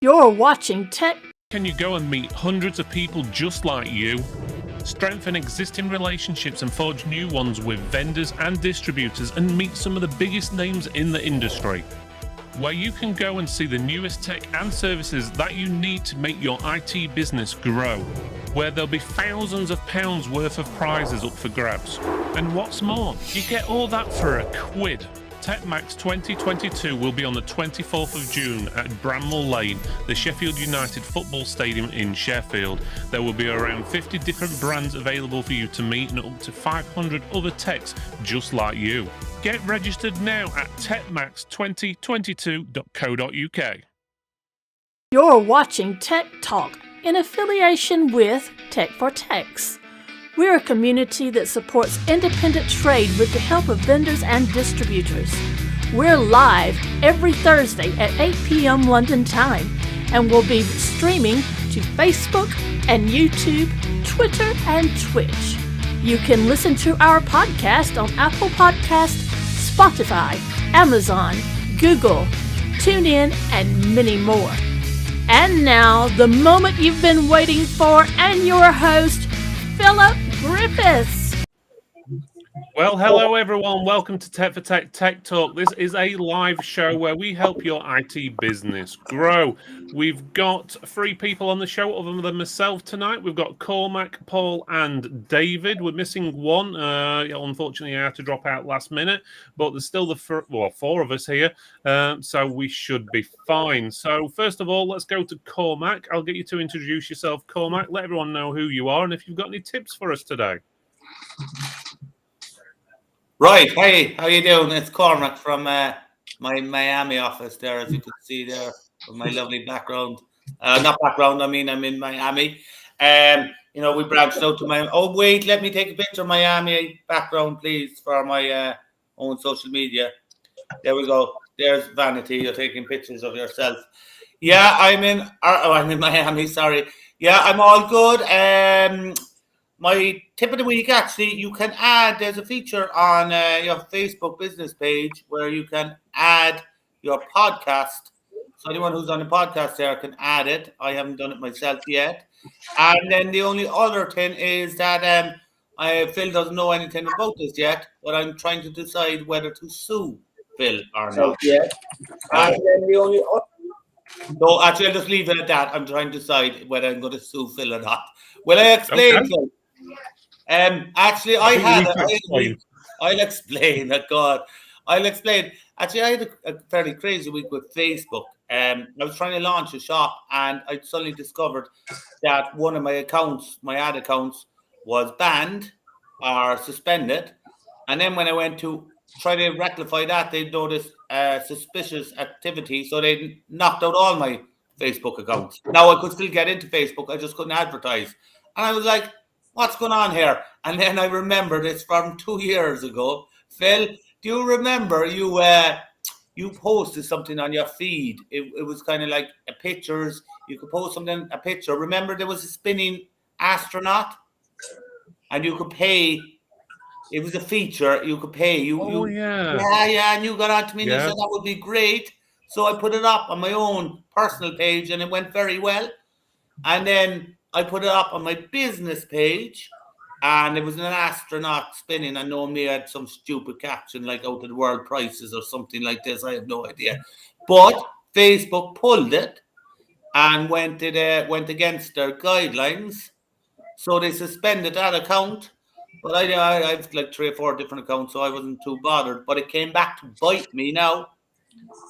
You're watching Tech. Can you go and meet hundreds of people just like you? Strengthen existing relationships and forge new ones with vendors and distributors and meet some of the biggest names in the industry. Where you can go and see the newest tech and services that you need to make your IT business grow. Where there'll be thousands of pounds worth of prizes up for grabs. And what's more, you get all that for £1. TechMax 2022 will be on the 24th of June at Bramall Lane, the Sheffield United Football Stadium in Sheffield. There will be around 50 different brands available for you to meet and up to 500 other techs just like you. Get registered now at techmax2022.co.uk. You're watching Tech Talk in affiliation with Tech for Techs. We're a community that supports independent trade with the help of vendors and distributors. We're live every Thursday at 8 p.m. London time, and we'll be streaming to Facebook and YouTube, Twitter, and Twitch. You can listen to our podcast on Apple Podcasts, Spotify, Amazon, Google, TuneIn, and many more. And now, the moment you've been waiting for, and your host, Philip Griffiths. Well, hello everyone. Welcome to Tech for Tech Tech Talk. This is a live show where we help your IT business grow. We've got 3 people on the show other than myself tonight. We've got Cormac, Paul, and David. We're missing one. Unfortunately, I had to drop out last minute, but there's still 4 of us here, so we should be fine. So first of all, let's go to Cormac. I'll get you to introduce yourself, Cormac. Let everyone know who you are and if you've got any tips for us today. Right, hey, how you doing? It's Cormac from my Miami office there, as you can see there, with my lovely background. Not background, I mean I'm in Miami. We branched out to Miami. Oh, wait, let me take a picture of Miami background, please, for my own social media. There we go. There's vanity. You're taking pictures of yourself. Yeah, I'm in Miami, sorry. Yeah, I'm all good. My tip of the week, actually, you can add, there's a feature on your Facebook business page where you can add your podcast. So anyone who's on the podcast there can add it. I haven't done it myself yet. And then the only other thing is that Phil doesn't know anything about this yet, but I'm trying to decide whether to sue Phil or not. And then the only other... No, actually, I'll just leave it at that. I'm trying to decide whether I'm going to sue Phil or not. Will I explain, Phil? Actually, I'll explain. God, I'll explain. Actually, I had a fairly crazy week with Facebook. I was trying to launch a shop, and I suddenly discovered that one of my accounts, my ad accounts, was banned or suspended. And then when I went to try to rectify that, they noticed suspicious activity, so they knocked out all my Facebook accounts. Now I could still get into Facebook, I just couldn't advertise. And I was like, what's going on here? And then I remembered it's from 2 years ago. Phil, do you remember you posted something on your feed? It was kind of like pictures. You could post something, a picture. Remember there was a spinning astronaut? And you could pay. It was a feature. You could pay. Yeah. And you got on to me and you said that would be great. So I put it up on my own personal page and it went very well. And then I put it up on my business page, and it was an astronaut spinning. I know me had some stupid caption like out of the world prices or something like this. I have no idea. But Facebook pulled it and went against their guidelines. So they suspended that account. But I have like 3 or 4 different accounts, so I wasn't too bothered. But it came back to bite me now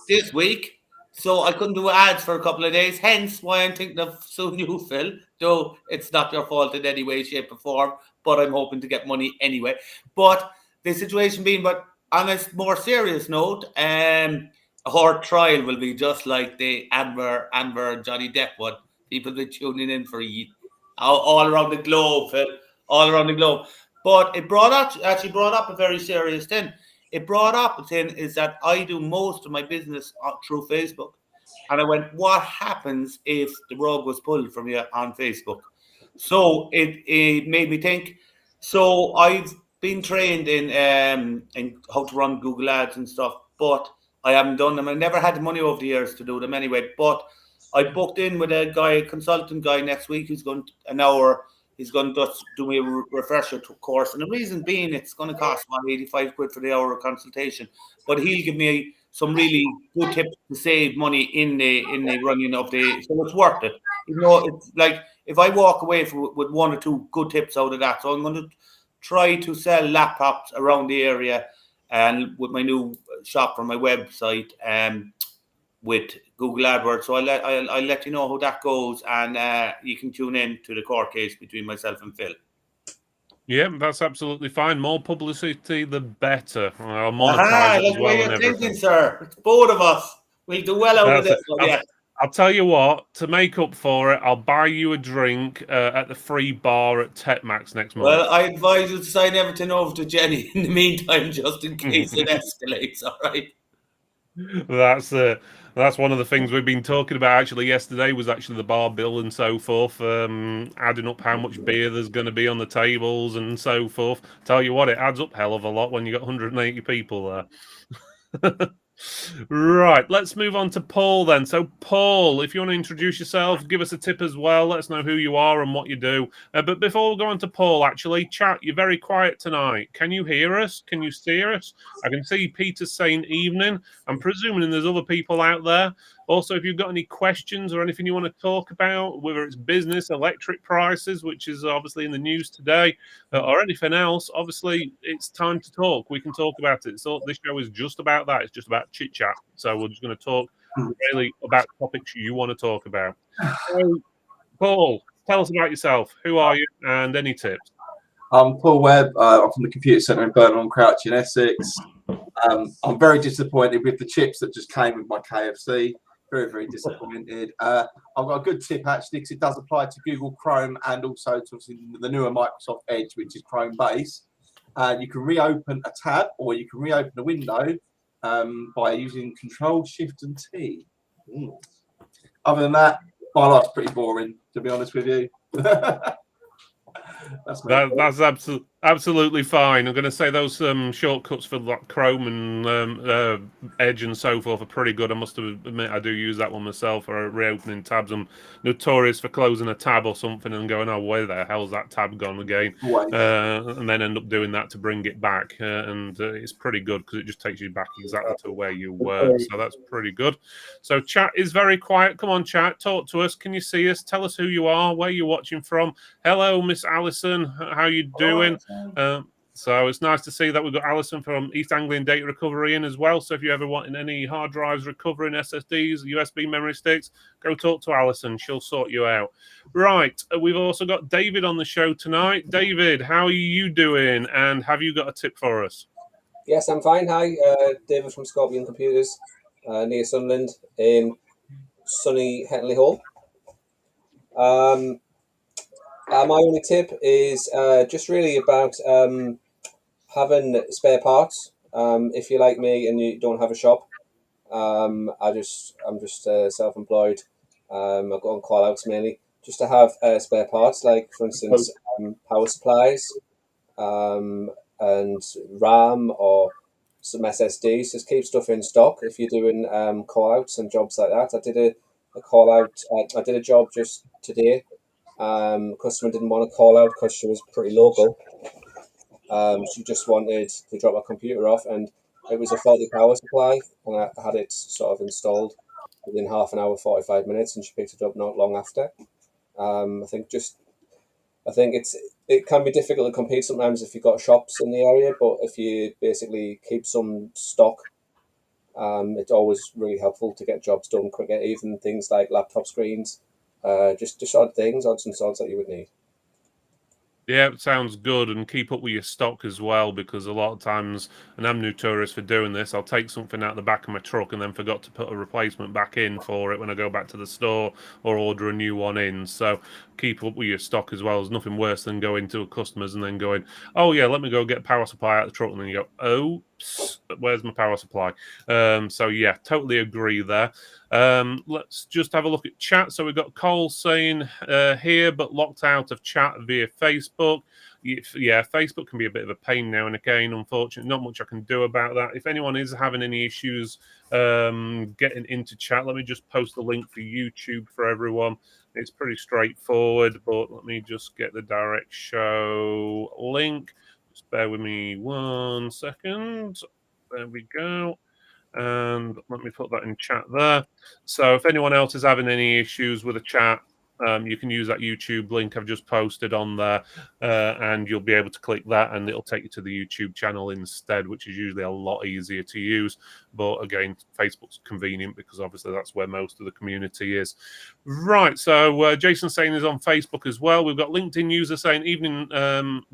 this week. So I couldn't do ads for a couple of days, hence why I'm thinking of suing you, Phil, though it's not your fault in any way, shape or form, but I'm hoping to get money anyway. But the situation being, but on a more serious note, our trial will be just like the Amber and Johnny Depp one. People will be tuning in for all around the globe, Phil, all around the globe. But it actually brought up a very serious thing. It brought up a thing is that I do most of my business through Facebook. And I went, what happens if the rug was pulled from you on Facebook? So it made me think. So I've been trained in how to run Google Ads and stuff, but I haven't done them. I never had the money over the years to do them anyway. But I booked in with a consultant guy next week who's going to, an hour. He's going to just do me a refresher course. And the reason being, it's going to cost £85 for the hour of consultation. But he'll give me some really good tips to save money in the running of the. So it's worth it. It's like if I walk away with one or two good tips out of that. So I'm going to try to sell laptops around the area and with my new shop for my website. With Google AdWords. So I'll let you know how that goes, and you can tune in to the court case between myself and Phil. Yeah, that's absolutely fine. More publicity, the better. I'll monetize it as well and everything. Thinking, sir. It's both of us. We'll do well out of this one, yeah. I'll tell you what, to make up for it, I'll buy you a drink at the free bar at Techmax next month. Well, I advise you to sign everything over to Jenny in the meantime, just in case it escalates, all right? That's one of the things we've been talking about actually yesterday was actually the bar bill and so forth, adding up how much beer there's going to be on the tables and so forth. Tell you what, it adds up hell of a lot when you got 180 people there. Right, let's move on to Paul then. So, Paul, if you want to introduce yourself, give us a tip as well. Let us know who you are and what you do. But before we go on to Paul, actually, chat, you're very quiet tonight. Can you hear us? Can you see us? I can see Peter saying evening. I'm presuming there's other people out there. Also, if you've got any questions or anything you want to talk about, whether it's business, electric prices, which is obviously in the news today, or anything else, obviously it's time to talk. We can talk about it. So this show is just about that. It's just about chit-chat. So we're just going to talk really about topics you want to talk about. So, Paul, tell us about yourself. Who are you and any tips? I'm Paul Webb. I'm from the Computer Centre in Burnham Crouch in Essex. I'm very disappointed with the chips that just came with my KFC. Very, very disappointed. I've got a good tip actually because it does apply to Google Chrome and also to the newer Microsoft Edge, which is Chrome based. You can reopen a tab or you can reopen a window by using Control Shift and T. Other than that, my life's pretty boring, to be honest with you. That's absolutely fine. I'm going to say those shortcuts for like Chrome and Edge and so forth are pretty good. I must admit I do use that one myself for reopening tabs. I'm notorious for closing a tab or something and going, oh, where the hell's that tab gone again? And then end up doing that to bring it back. And it's pretty good because it just takes you back exactly to where you were. So that's pretty good. So chat is very quiet. Come on, chat. Talk to us. Can you see us? Tell us who you are, where you're watching from. Hello, Miss Alison. How you doing? So it's nice to see that we've got Alison from East Anglian Data Recovery in as well. So if you ever want any hard drives recovering, SSDs, USB memory sticks, go talk to Alison. She'll sort you out. Right. We've also got David on the show tonight. David, how are you doing? And have you got a tip for us? Yes, I'm fine. Hi, David from Scorpion Computers, near Sunderland in sunny Hetley Hall. My only tip is just really about having spare parts. If you're like me and you don't have a shop, I'm just self-employed. I go on call-outs mainly just to have spare parts, like for instance power supplies, and RAM or some SSDs. Just keep stuff in stock if you're doing call-outs and jobs like that. I did a call-out. I did a job just today. Customer didn't want to call out because she was pretty local. She just wanted to drop her computer off, and it was a faulty power supply, and I had it sort of installed within half an hour, 45 minutes, and she picked it up not long after. I think it can be difficult to compete sometimes if you've got shops in the area, but if you basically keep some stock, it's always really helpful to get jobs done quicker, even things like laptop screens. Just odd things, odds and sods that you would need. Yeah, it sounds good, and keep up with your stock as well, because a lot of times, and I'm notorious for doing this, I'll take something out the back of my truck and then forgot to put a replacement back in for it when I go back to the store or order a new one in. So keep up with your stock as well. There's nothing worse than going to a customer's and then going, oh yeah, let me go get a power supply out of the truck, and then you go, oh, where's my power supply? So yeah, totally agree there. Let's just have a look at chat. So we've got Cole saying here, but locked out of chat via Facebook. Yeah, Facebook can be a bit of a pain now and again. Unfortunately, not much I can do about that. If anyone is having any issues getting into chat, let me just post the link for YouTube for everyone. It's pretty straightforward, but let me just get the direct show link. Just bear with me 1 second. There we go. And let me put that in chat there. So if anyone else is having any issues with the chat, you can use that YouTube link I've just posted on there, and you'll be able to click that, and it'll take you to the YouTube channel instead, which is usually a lot easier to use. But again, Facebook's convenient because obviously that's where most of the community is. Right, so Jason's saying is on Facebook as well. We've got LinkedIn user saying, evening,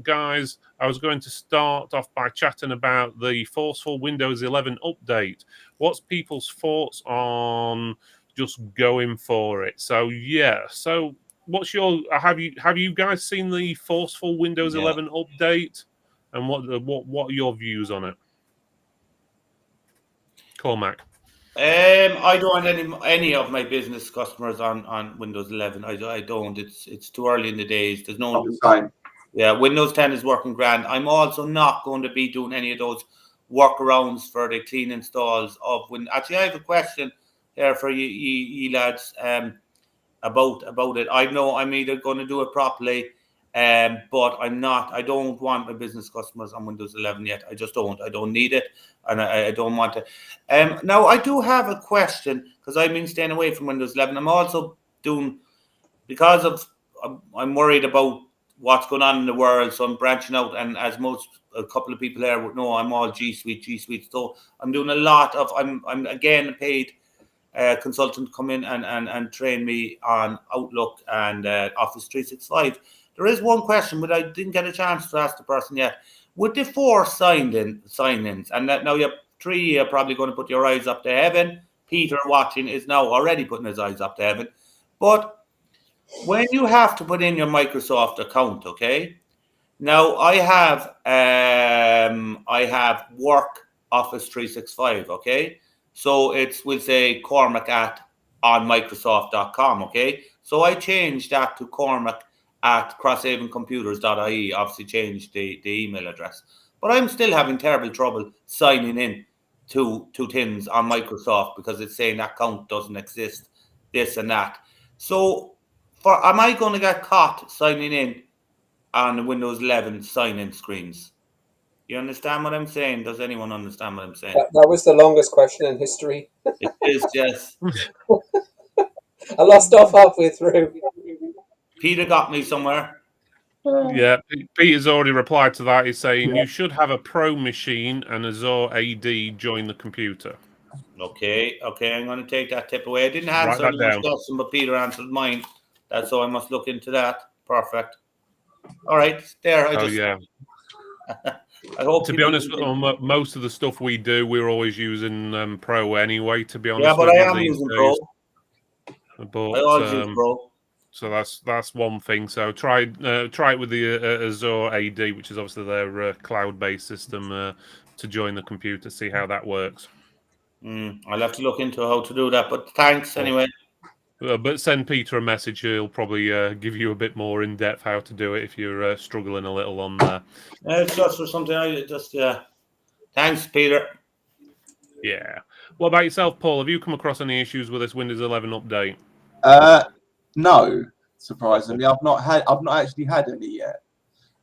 guys. I was going to start off by chatting about the forceful Windows 11 update. What's people's thoughts on just going for it? So yeah, so what's your have you guys seen the forceful Windows 11 update, and what are your views on it? Cormac. I don't want any of my business customers on Windows 11. I don't. It's too early in the days. There's no time. Yeah, Windows 10 is working grand. I'm also not going to be doing any of those workarounds for the clean installs of Windows. Actually, I have a question here for you lads about it. I know I'm either going to do it properly, but I'm not. I don't want my business customers on Windows 11 yet. I just don't. I don't need it, and I don't want it. Now, I do have a question because I've been staying away from Windows 11. I'm also doing, because of I'm worried about what's going on in the world, so I'm branching out. And as a couple of people there would know, I'm all G Suite. So I'm doing a lot of. I'm again paid consultant to come in and train me on Outlook and Office 365. There is one question, but I didn't get a chance to ask the person yet. With the 4 sign-ins, and that now you have 3, you're probably going to put your eyes up to heaven. Peter watching is now already putting his eyes up to heaven. But when you have to put in your Microsoft account, okay? Now I have work Office 365, okay? So we'll say Cormac on Microsoft.com, okay? So I changed that to Cormac at crosshavencomputers.ie, obviously changed the email address. But I'm still having terrible trouble signing in to things on Microsoft because it's saying that account doesn't exist, this and that. So am I going to get caught signing in on the Windows 11 sign-in screens? You understand what I'm saying? Does anyone understand what I'm saying? That was the longest question in history. It is, yes. I lost off halfway through. Peter got me somewhere. Yeah, Peter's already replied to that. He's saying you should have a Pro machine and Azure AD join the computer. Okay, I'm going to take that tip away. I didn't answer Write that down. question, but Peter answered mine. That's so I must look into that. Perfect. All right, there. Yeah. I hope. To be honest, most of the stuff we do, we're always using Pro anyway. To be honest, yeah, but I am using Pro. But I always use Pro. So that's one thing. So try it with the Azure AD, which is obviously their cloud-based system, to join the computer. See how that works. I'll have to look into how to do that. But thanks anyway. But send Peter a message. He'll probably give you a bit more in depth how to do it if you're struggling a little on there. It's just for something. Thanks, Peter. Yeah. What about yourself, Paul? Have you come across any issues with this Windows 11 update? No, surprisingly, I've not actually had any yet.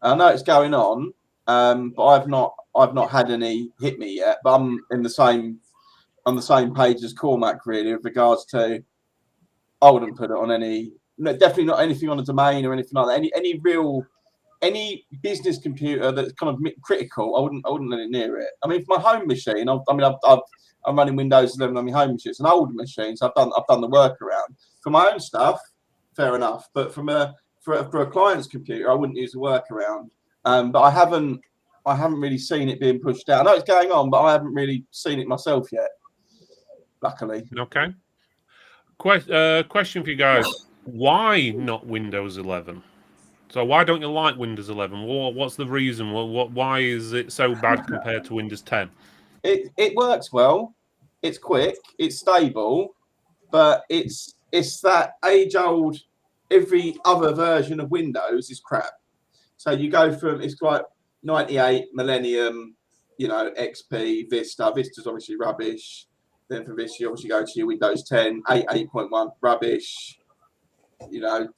I know it's going on, but I've not had any hit me yet. But I'm on the same page as Cormac really with regards to. I wouldn't put it on definitely not anything on a domain or anything like that. Any business computer that's kind of critical, I wouldn't let it near it. I mean, for my home machine, I'm running Windows 11 on my home machine. It's an older machine, so I've done the workaround. For my own stuff, fair enough. But for a client's computer, I wouldn't use the workaround. But I haven't really seen it being pushed out. I know it's going on, but I haven't really seen it myself yet. Luckily. Okay. Question for you guys: why not Windows 11? So why don't you like Windows 11? What's the reason? Why is it so bad compared to Windows 10? It works well. It's quick. It's stable, but it's that age-old. Every other version of Windows is crap. So you go from it's like 98, Millennium, XP, Vista. Vista's obviously rubbish. Then from Vista, you obviously go to your Windows 10, 8.1, rubbish. Sorry,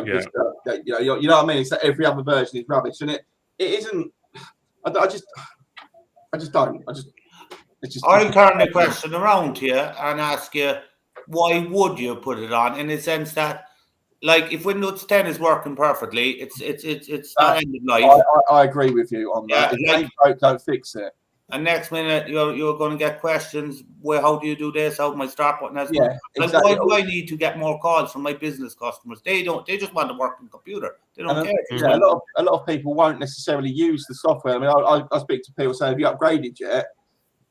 Yeah. Vista. You know what I mean? It's that every other version is rubbish, and it isn't. I just don't. I'll turn the question around here and ask you, why would you put it on? In the sense that, like, if Windows 10 is working perfectly, it's not end of life. I agree with you on that. If it ain't broke, don't fix it. And next minute you're going to get questions. Well, how do you do this? How do my start button? Yeah, like, exactly. why do I need to get more calls from my business customers? They don't. They just want a working computer. They don't care. Yeah, a lot of people won't necessarily use the software. I mean, I speak to people saying, "Have you upgraded yet?"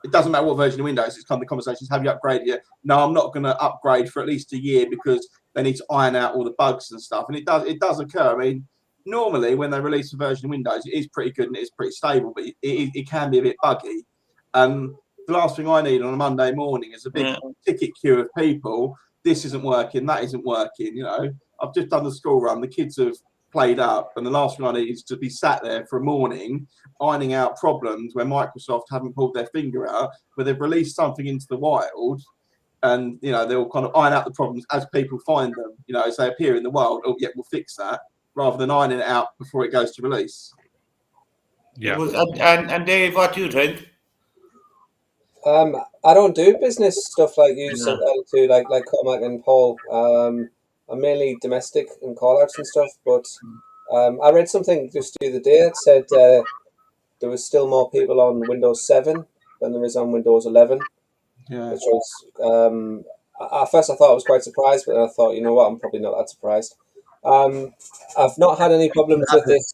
It doesn't matter what version of Windows. It's kind of the conversations. Have you upgraded yet? No, I'm not going to upgrade for at least a year because they need to iron out all the bugs and stuff. And it does occur. I mean, normally when they release a version of Windows, it is pretty good and it is pretty stable, but it can be a bit buggy. The last thing I need on a Monday morning is a big ticket queue of people. This isn't working. That isn't working. I've just done the school run. The kids have played up, and the last thing I need is to be sat there for a morning ironing out problems where Microsoft haven't pulled their finger out, where they've released something into the wild, and they'll kind of iron out the problems as people find them. As they appear in the wild. Oh yeah, we'll fix that, rather than ironing it out before it goes to release. Yeah. And Dave, what do you think? I don't do business stuff like you said to like Cormac and Paul. I'm mainly domestic and call outs and stuff, but I read something just the other day. It said there was still more people on Windows 7 than there is on Windows 11. Yeah. Which was at first I thought I was quite surprised, but then I thought, you know what, I'm probably not that surprised. I've not had any problems with this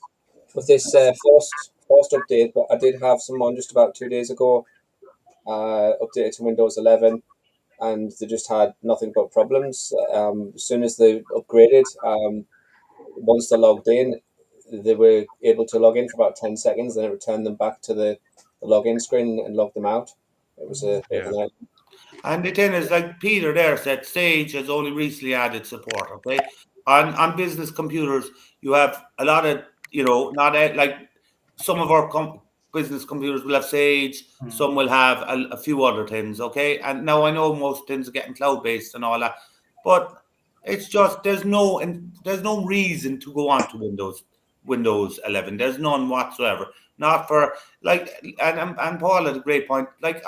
forced update, but I did have someone just about 2 days ago updated to Windows 11, and they just had nothing but problems. As soon as they upgraded, once they logged in, they were able to log in for about 10 seconds, then it returned them back to the login screen and logged them out. It was a bit of a nightmare. And the thing is, like Peter there said, Sage has only recently added support. Okay, on business computers, you have a lot of like some of our business computers will have Sage, some will have a few other things. Okay, and now I know most things are getting cloud based and all that, but it's just there's no reason to go on to Windows 11. There's none whatsoever. Not for and Paul had a great point. Like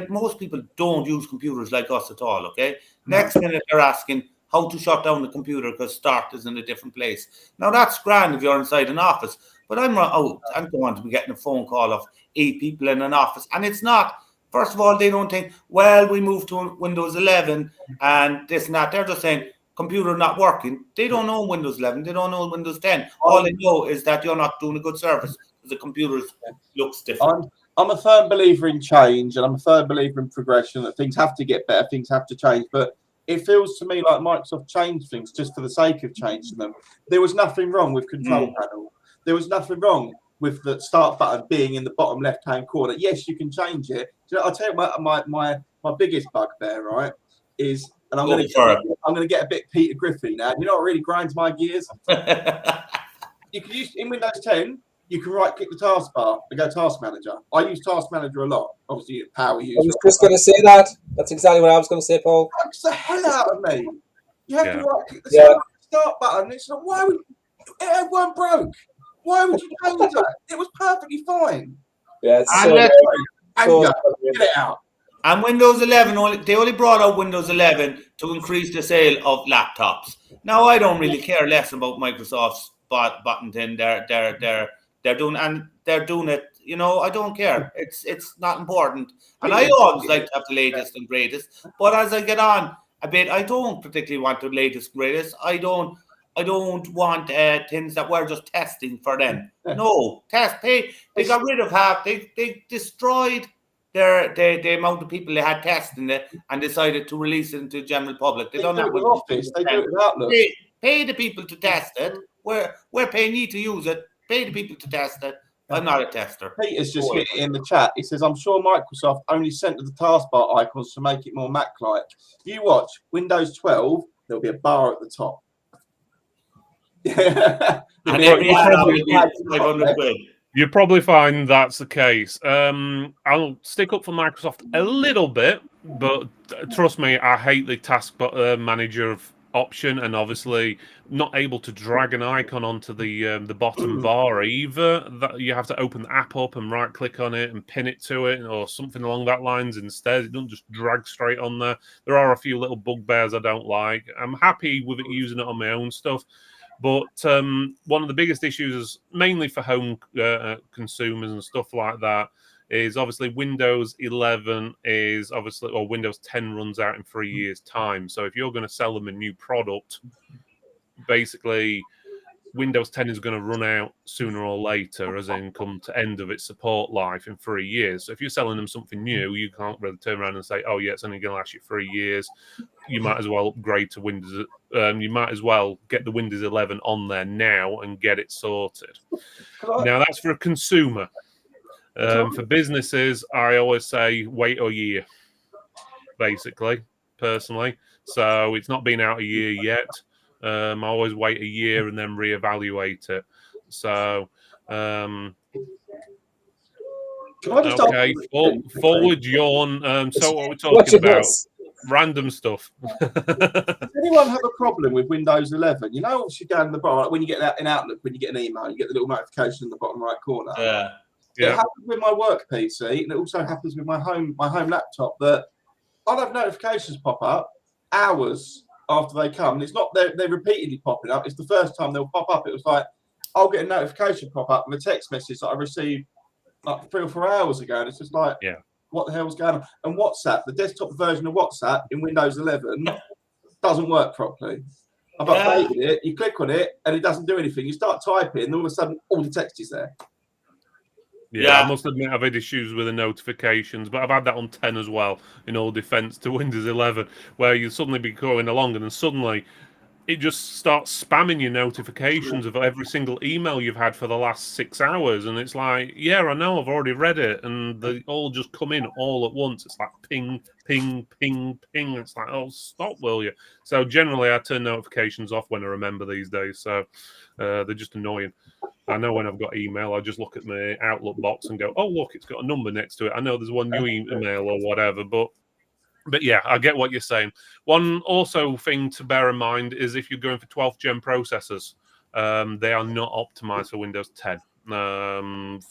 most people don't use computers like us at all. Okay, next minute they're asking how to shut down the computer because start is in a different place. Now that's grand if you're inside an office, but I'm going to be getting a phone call of 8 people in an office, and it's not. First of all, they don't think, well, we moved to Windows 11 and this and that. They're just saying computer not working. They don't know Windows 11. They don't know Windows 10. All they know is that you're not doing a good service because the computer looks different. I'm a firm believer in change, and I'm a firm believer in progression, that things have to get better, things have to change. But it feels to me like Microsoft changed things just for the sake of changing them. There was nothing wrong with control panel. There was nothing wrong with the start button being in the bottom left-hand corner. Yes, you can change it. I'll tell you what my biggest bugbear, right, is, and I'm going to get a bit Peter Griffiths now. You know what really grinds my gears? You can use in Windows 10. You can right-click the taskbar and go Task Manager. I use Task Manager a lot. Obviously, power user. I was just going to say that. That's exactly what I was going to say, Paul. Bugs the hell out of me. You have to right-click the start button. It's like, why would it weren't broke? Why would you change that? It was perfectly fine. Yeah, it's get it out. And Windows 11, they only brought out Windows 11 to increase the sale of laptops. Now, I don't really care less about Microsoft's button thing. They're doing it. I don't care. It's not important. And I always like to have the latest and greatest. But as I get on a bit, I don't particularly want the latest and greatest. I don't want things that we're just testing for them. No, They got rid of half. They destroyed the amount of people they had testing it and decided to release it into the general public. They don't have Office. They do it with Outlook. They pay the people to test it. we're paying you to use it. Pay the people to test it. I'm not a tester. Peter's just hit it in the chat. He says, I'm sure Microsoft only centered the taskbar icons to make it more Mac-like. You watch Windows 12, there'll be a bar at the top. And every add-on will be 500 quid. You probably find that's the case. I'll stick up for Microsoft a little bit, but trust me, I hate the task manager option, and obviously not able to drag an icon onto the bottom bar either. That you have to open the app up and right click on it and pin it to it, or something along that lines instead. It doesn't just drag straight on there. There are a few little bugbears I don't like. I'm happy with it using it on my own stuff. But one of the biggest issues is mainly for home consumers and stuff like that is obviously Windows 11 is obviously, or Windows 10 runs out in 3 years' time. So if you're going to sell them a new product, basically Windows 10 is going to run out sooner or later, as in come to end of its support life in 3 years. So if you're selling them something new, you can't really turn around and say, oh yeah, it's only going to last you 3 years. You might as well upgrade to Windows. You might as well get the Windows 11 on there now and get it sorted. Now that's for a consumer. For businesses, I always say wait a year, basically, personally. So it's not been out a year yet. I always wait a year and then reevaluate it. So, Can I just okay, forward yawn. So what we're talking about? Random stuff. Does anyone have a problem with Windows 11? You know, once you go in the bar, like when you get that in Outlook, when you get an email, you get the little notification in the bottom right corner. Yeah. It happens with my work PC, and it also happens with my home laptop that I'll have notifications pop up hours after they come, and it's not they're repeatedly popping up. It's the first time they'll pop up. It was like I'll get a notification pop up with a text message that I received like 3 or 4 hours ago, and it's just like, what the hell's going on? And WhatsApp, the desktop version of WhatsApp in Windows 11 doesn't work properly. I've updated it. You click on it, and it doesn't do anything. You start typing, and all of a sudden, all the text is there. Yeah, I must admit I've had issues with the notifications, but I've had that on 10 as well, in all defense to Windows 11, where you suddenly be going along and then suddenly it just starts spamming your notifications of every single email you've had for the last 6 hours. And it's like, yeah, I know, I've already read it. And they all just come in all at once. It's like ping, ping, ping, ping. It's like, oh, stop, will you? So generally I turn notifications off when I remember these days. So they're just annoying. I know when I've got email, I just look at my Outlook box and go, oh, look, it's got a number next to it. I know there's one new email or whatever, but yeah, I get what you're saying. One also thing to bear in mind is if you're going for 12th gen processors, they are not optimized for Windows 10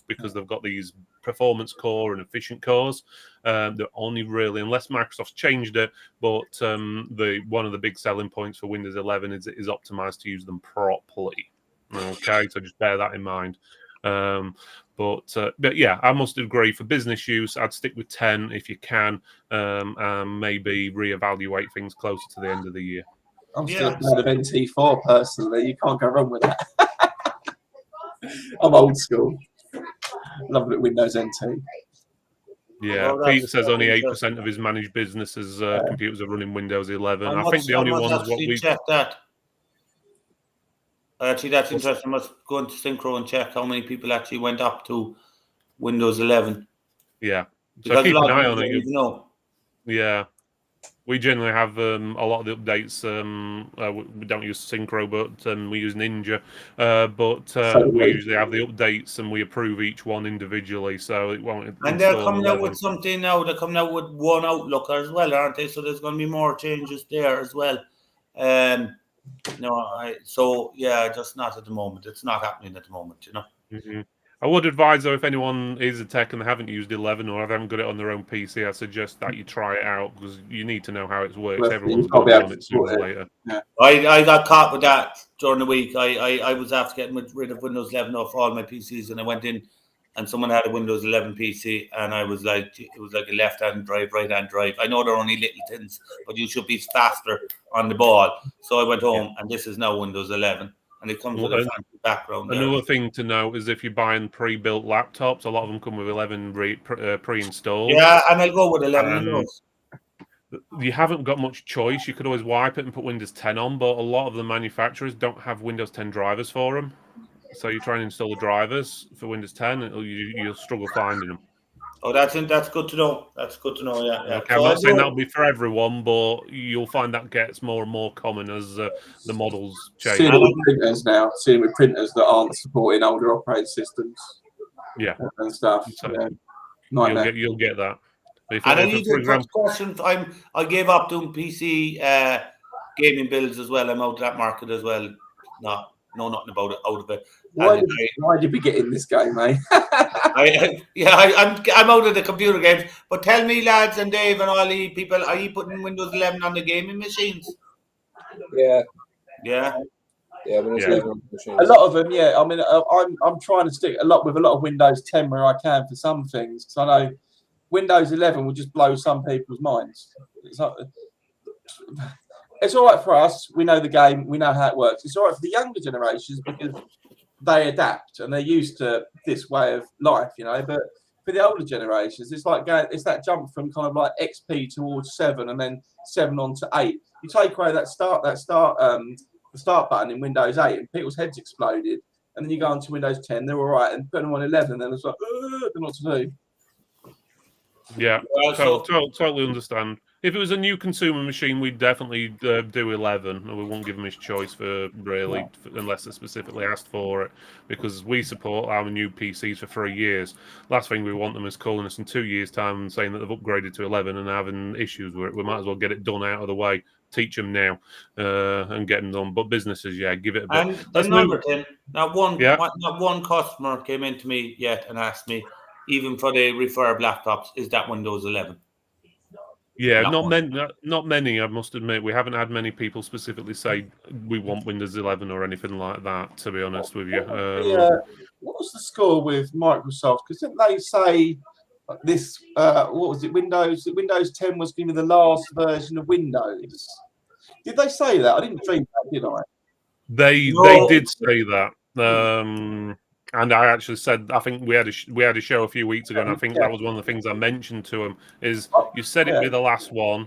because they've got these performance core and efficient cores. They're only really, unless Microsoft's changed it, but one of the big selling points for Windows 11 is it is optimized to use them properly. Okay, so just bear that in mind. But yeah, I must agree for business use, I'd stick with 10 if you can, and maybe reevaluate things closer to the end of the year. I'm still a fan of NT4 personally. You can't go wrong with that. I'm old school. Love it, Windows NT. Yeah, Peter says only 8% of his managed businesses computers are running Windows 11. I think the only ones what we checked that. Actually, that's interesting. I must go into Synchro and check how many people actually went up to Windows 11. Yeah. So because keep an eye on it. Know. Yeah. We generally have a lot of the updates. We don't use Synchro, but we use Ninja. We usually have the updates and we approve each one individually, so it won't. And they're coming out with something now. They're coming out with one Outlook as well, aren't they? So there's going to be more changes there as well. Just not at the moment. It's not happening at the moment, you know. Mm-hmm. I would advise, though, if anyone is a tech and they haven't used 11 or they haven't got it on their own PC, I suggest that you try it out because you need to know how it works. Well, everyone's going to be on it sooner or later. Yeah. I got caught with that during the week. I was after getting rid of Windows 11 off all my PCs, and I went in and someone had a Windows 11 PC, and I was like, it was like a left-hand drive, right-hand drive. I know they're only little things, but you should be faster on the ball. So I went home, and this is now Windows 11. And it comes with a fancy background. Another thing to note is if you're buying pre-built laptops, a lot of them come with 11 pre-installed. Yeah, and I'll go with 11 of those. you haven't got much choice. You could always wipe it and put Windows 10 on, but a lot of the manufacturers don't have Windows 10 drivers for them. So you try and install the drivers for Windows 10, and you'll struggle finding them. Oh, that's good to know. That's good to know. Yeah. Okay, So I'm not saying that'll be for everyone, but you'll find that gets more and more common as the models change. Seeing it with printers now, seeing with printers that aren't supporting older operating systems. Yeah, and stuff. So Nightmare. you'll get that. And I need a quick question. I gave up doing PC gaming builds as well. I'm out of that market as well. Know nothing about it out of it. Why did we get in this game, mate? I'm out of the computer games. But tell me, lads and Dave and all the people, are you putting Windows 11 on the gaming machines? Yeah. Yeah. Yeah, Windows 11 on the machines. A lot of them, yeah. I mean, I'm trying to stick with a lot of Windows 10 where I can for some things. Because I know Windows 11 will just blow some people's minds. It's all right for us. We know the game. We know how it works. It's all right for the younger generations because they adapt and they're used to this way of life, But for the older generations, it's like it's that jump from kind of like XP towards 7 and then 7 on to 8. You take away the start button in Windows 8 and people's heads exploded. And then you go on to Windows 10, they're all right. And put them on 11, then it's like, don't know what to do. Yeah, totally understand. If it was a new consumer machine, we'd definitely do 11, and we won't give them his choice unless they're specifically asked for it, because we support our new PCs for 3 years. Last thing we want them is calling us in 2 years' time and saying that they've upgraded to 11 and having issues with it. We might as well get it done out of the way, teach them now, and get them done. But businesses, give it a bit. And remember, Tim, not one customer came into me yet and asked me, even for the refurb laptops, is that Windows 11? Yeah, not many. I must admit, we haven't had many people specifically say we want Windows 11 or anything like that. To be honest with you, what was the score with Microsoft? Because didn't they say this? What was it? Windows 10 was going to be the last version of Windows. Did they say that? I didn't think that, did I? They did say that. And I actually said, I think we had a show a few weeks ago, and I think that was one of the things I mentioned to him, is you said it'd be the last one,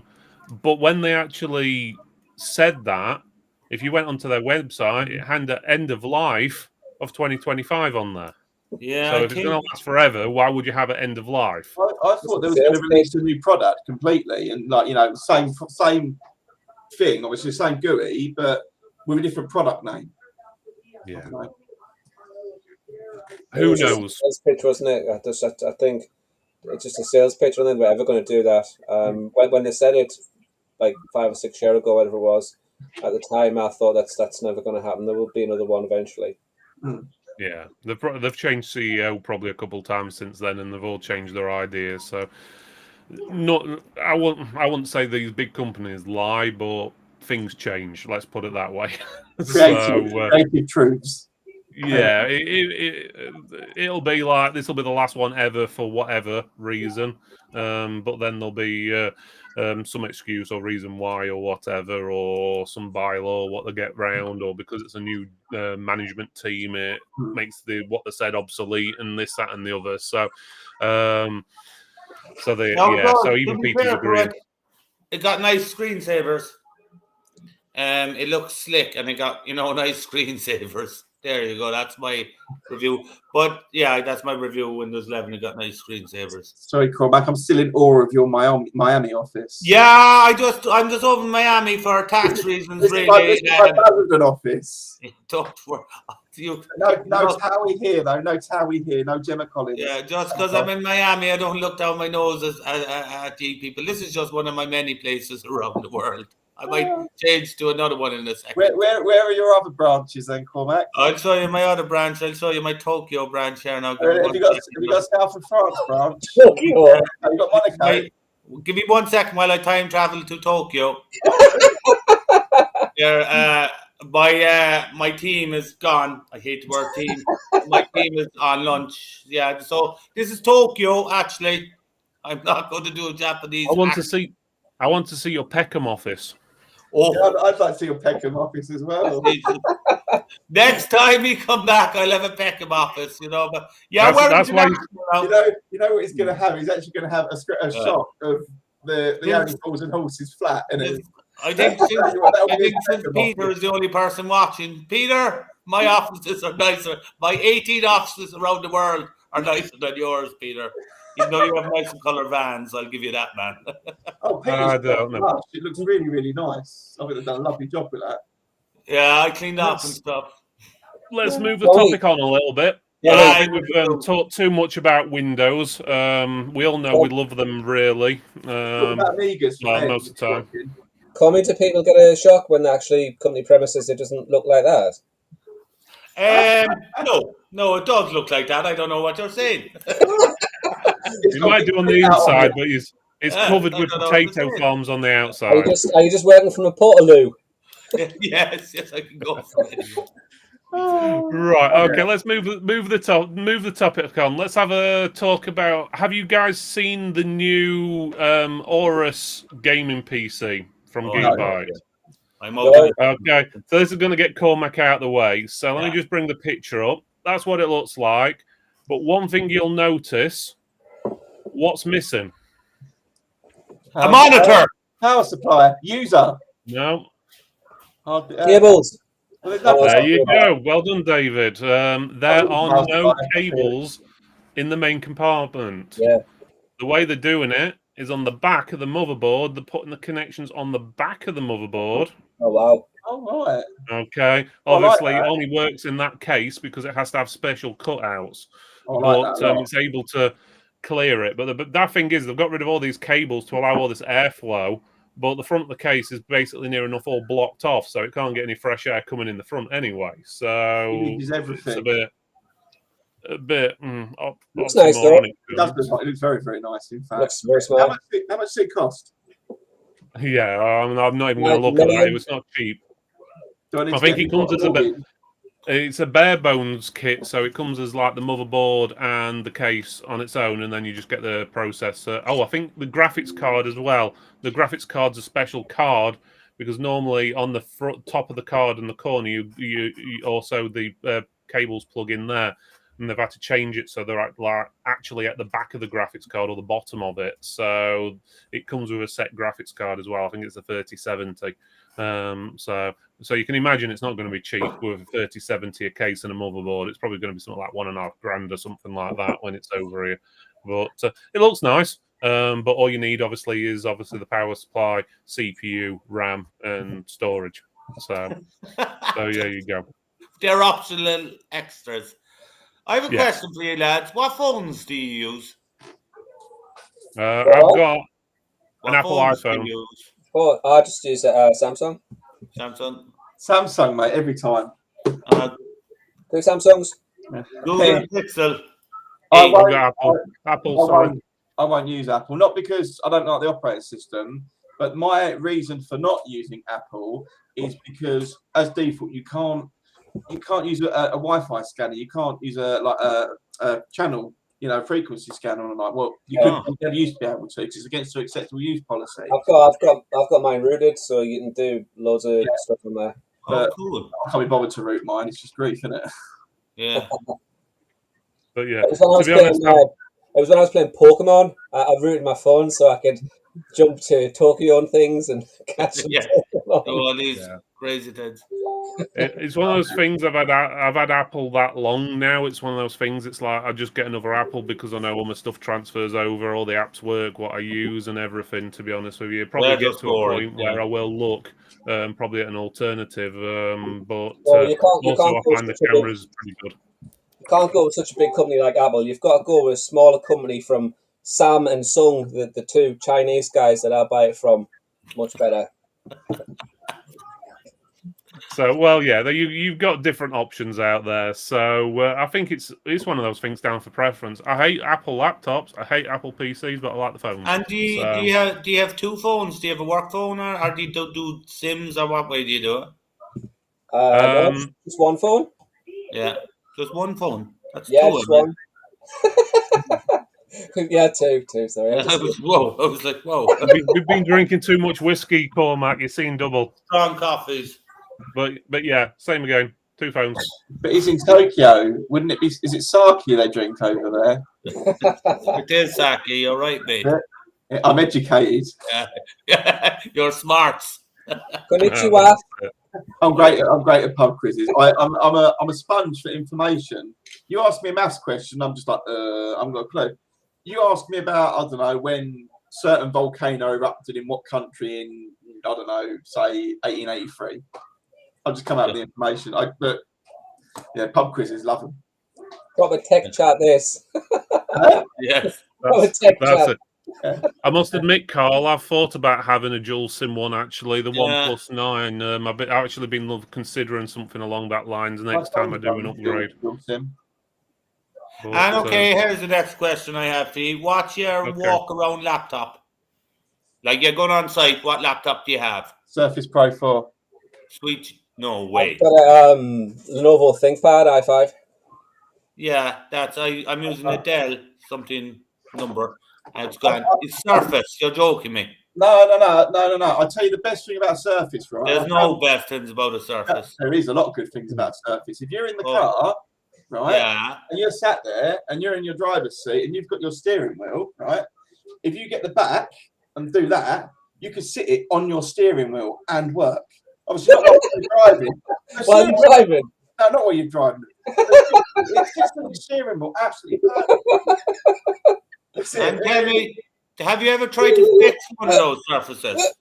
but when they actually said that, if you went onto their website, it had the end of life of 2025 on there. Yeah. So if it's going to last forever, why would you have an end of life? I thought they were going to release a new product completely, and same thing, obviously same GUI, but with a different product name. Yeah. Who knows? A sales pitch, wasn't it? I think it's just a sales pitch. I don't think we're ever going to do that. When they said it, like 5 or 6 years ago, whatever it was, at the time I thought that's never going to happen. There will be another one eventually. Yeah, they've changed CEO probably a couple of times since then, and they've all changed their ideas. So, I wouldn't say these big companies lie, but things change. Let's put it that way. Creative truths. Yeah, it'll be like this will be the last one ever for whatever reason, but then there'll be some excuse or reason why or whatever, or some bylaw what they get round, or because it's a new management team, it makes what they said obsolete, and this, that, and the other. So, so even Peter's agreeing. It got nice screensavers. It looks slick, and it got nice screensavers. There you go. That's my review. But yeah, that's my review of Windows 11. It got nice screensavers. Sorry, Cormac. I'm still in awe of your Miami office. Yeah, I'm just over in Miami for tax reasons. This is my Basildon office. Don't worry. No Towie here, though. No Towie here. No Gemma Collins. Yeah, just because I'm in Miami, I don't look down my nose at you people. This is just one of my many places around the world. I might change to another one in a second. Where are your other branches then, Cormac? I'll show you my other branch. I'll show you my Tokyo branch here now. Have you got South of France branch? Tokyo. Have you got Monaco? Give me 1 second while I time travel to Tokyo. My team is gone. I hate the word team. My team is on lunch. Yeah, so this is Tokyo, actually. I'm not going to do a Japanese. I want to see your Peckham office. Oh, yeah, I'd like to see your Peckham office as well. Next time we come back, I'll have a Peckham office, But that's why you know what he's going to have. He's actually going to have a shot of the only balls and horses flat, and I think since Peter is the only person watching, Peter, my offices are nicer. My 18 offices around the world are nicer than yours, Peter. Even though you have nicer colour vans, I'll give you that, man. Oh, Peter's it looks really, really nice. I think they've done a lovely job with that. Yeah, I cleaned up and stuff. Let's move the topic on a little bit. I think we've talked too much about Windows. We all know we love them, really. Most of the time. Coming to people get a shock when actually company premises it doesn't look like that. No, it does look like that. I don't know what you're saying. It might do on the inside, but it's covered with potato farms on the outside. Are you just working from a Portaloo? yes, I can go from it. Right, okay, let's move the topic on. Let's have a talk about, have you guys seen the new Aorus gaming PC from Gigabyte? I'm okay. Okay, so this is going to get Cormac out of the way. So let me just bring the picture up. That's what it looks like. But one thing you'll notice, what's missing? A monitor! Power supply. User. No. Cables. There you go. Well done, David. There are no cables in the main compartment. Yeah. The way they're doing it is on the back of the motherboard. They're putting the connections on the back of the motherboard. Oh, wow. Oh, right. Okay. Obviously, it only works in that case because it has to have special cutouts. It's able to clear it. But the daft thing is they've got rid of all these cables to allow all this airflow. But the front of the case is basically near enough all blocked off, so it can't get any fresh air coming in the front anyway. So it's a bit. Looks nice though. It looks very, very nice. In fact, looks very smart. How much did it cost? Yeah, I'm not even going to look at that. It was not cheap. I think it comes as it's a bare bones kit, so it comes as like the motherboard and the case on its own, and then you just get the processor. I think the graphics card as well. The graphics card's a special card because normally on the top of the card in the corner, you also the cables plug in there, and they've had to change it so they're actually at the back of the graphics card or the bottom of it. So it comes with a set graphics card as well. I think it's a 3070. So you can imagine it's not going to be cheap with a 3070 a case and a motherboard. It's probably going to be something like $1,500 or something like that when it's over here. But it looks nice. But all you need obviously is the power supply, CPU, RAM, and storage. So there you go. They're optional extras. I have a question for you lads. What phones do you use? I've got an Apple iPhone. Oh, I just use Samsung. Samsung, mate, every time. Two Samsungs. Google Pixel. I won't use Apple, not because I don't like the operating system, but my reason for not using Apple is because, as default, you can't use a Wi-Fi scanner. You can't use a channel, frequency scanner on a night. Well, you never used to be able to because it's against the acceptable use policy. I've got mine rooted, so you can do loads of stuff on there. But cool. I can't be bothered to root mine. It's just grief, isn't it? Yeah. But yeah, it was when I was playing Pokemon. I rooted my phone so I could jump to Tokyo and things and catch them. All these crazy things. It's one of those things. I've had Apple that long now. It's one of those things. It's like I just get another Apple because I know all my stuff transfers over, all the apps work, what I use, and everything. To be honest with you, probably get to a point where I will look probably at an alternative. But you can't I find the cameras pretty good. You can't go with such a big company like Apple. You've got to go with a smaller company from Sam and Sung, the two Chinese guys that I buy it from. Much better. So, you've got different options out there. So, I think it's one of those things down for preference. I hate Apple laptops. I hate Apple PCs, but I like the phones. And do you have two phones? Do you have a work phone, or do you do Sims, or what way do you do it? No, just one phone. Yeah, just one phone. That's just one. Yeah, two. Sorry. I was like, whoa. We've been drinking too much whiskey, Cormac. You're seeing double. Strong coffees. But yeah, same again. Two phones. But it's in Tokyo. Wouldn't it be? Is it sake they drink over there? It is sake. You're right, mate. I'm educated. Yeah. You're smart. Konnichiwa. I'm great at pub quizzes. I'm a sponge for information. You ask me a maths question, I'm just like, I've got a clue. You ask me about, I don't know, when certain volcano erupted in what country in, I don't know, say 1883. I'll just come out with the information. But yeah, pub quizzes, love them. Proper tech chat this. Yes. Proper tech That's chat. it. I must admit, Carl, I've thought about having a dual SIM one actually, the Yeah. 1+9. I've actually been considering something along that lines next time I do an upgrade. But, And okay, here's the next question I have for you. What's your walk around laptop? Like you're going on site, what laptop do you have? Surface Pro 4. Sweet. No way. I've got a Lenovo ThinkPad i5. Yeah, I'm using a Dell something number. And it's gone. It's Surface. You're joking me. No. I'll tell you the best thing about Surface, right? There's no best things about a Surface. There is a lot of good things about Surface. If you're in the car, right? Yeah. And you're sat there and you're in your driver's seat and you've got your steering wheel, right? If you get the back and do that, you can sit it on your steering wheel and work. Obviously, not while you're driving. While you're driving? No, not while you're driving. It's just on your steering wheel, absolutely perfect. And tell me, have you ever tried to fix one of those surfaces?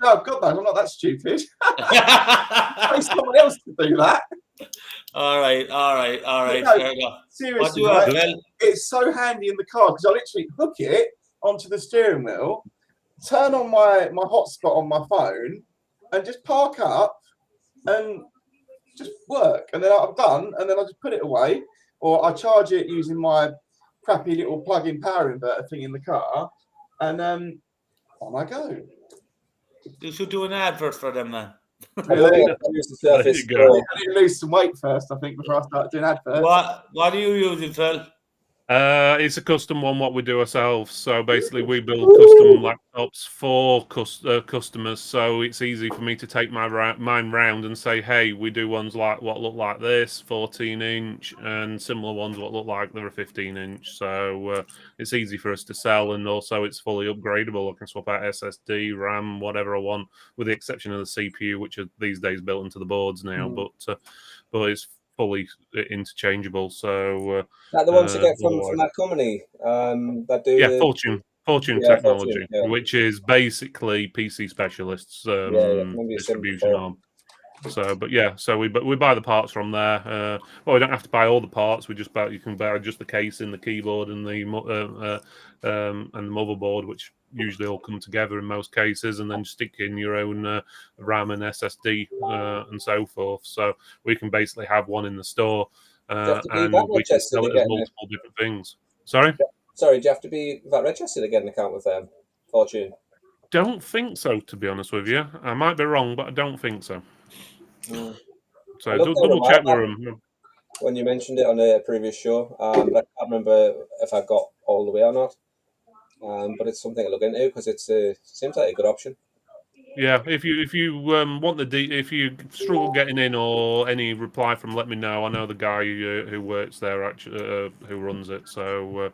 No, God, no, I'm not that stupid. Pay someone else to do that. All right. No, Fair enough. Seriously, right? It's so handy in the car because I literally hook it onto the steering wheel, turn on my hotspot on my phone, and just park up and just work. And then I'm done, and then I just put it away, or I charge it using my crappy little plug-in power inverter thing in the car, and on I go. You should do an advert for them, man. Really? I need to lose some weight first, I think, before I start doing adverts. What do you use it, Phil? It's a custom one, what we do ourselves. So basically, we build custom laptops for customers. So it's easy for me to take mine round and say, hey, we do ones like what look like this, 14-inch, and similar ones what look like they're a 15-inch. So it's easy for us to sell, and also it's fully upgradable. I can swap out SSD, RAM, whatever I want, with the exception of the CPU, which are these days built into the boards now. But it's fully interchangeable. So that the ones you get from that company that do Fortune Technology, which is basically PC specialists distribution arm. So, but yeah, so we buy the parts from there. Well, we don't have to buy all the parts. You can buy just the case and the keyboard and the motherboard, which usually all come together in most cases, and then stick in your own RAM and SSD and so forth. So we can basically have one in the store, and we can sell it as multiple different things. Sorry, do you have to be VAT registered to get an account with them? Fortune? Don't think so, to be honest with you. I might be wrong, but I don't think so. So double check with them. When you mentioned it on a previous show, but I can't remember if I got all the way or not. But it's something to look into because it seems like a good option. Yeah, if you want if you struggle getting in or any reply from, let me know. I know the guy who works there actually, who runs it, so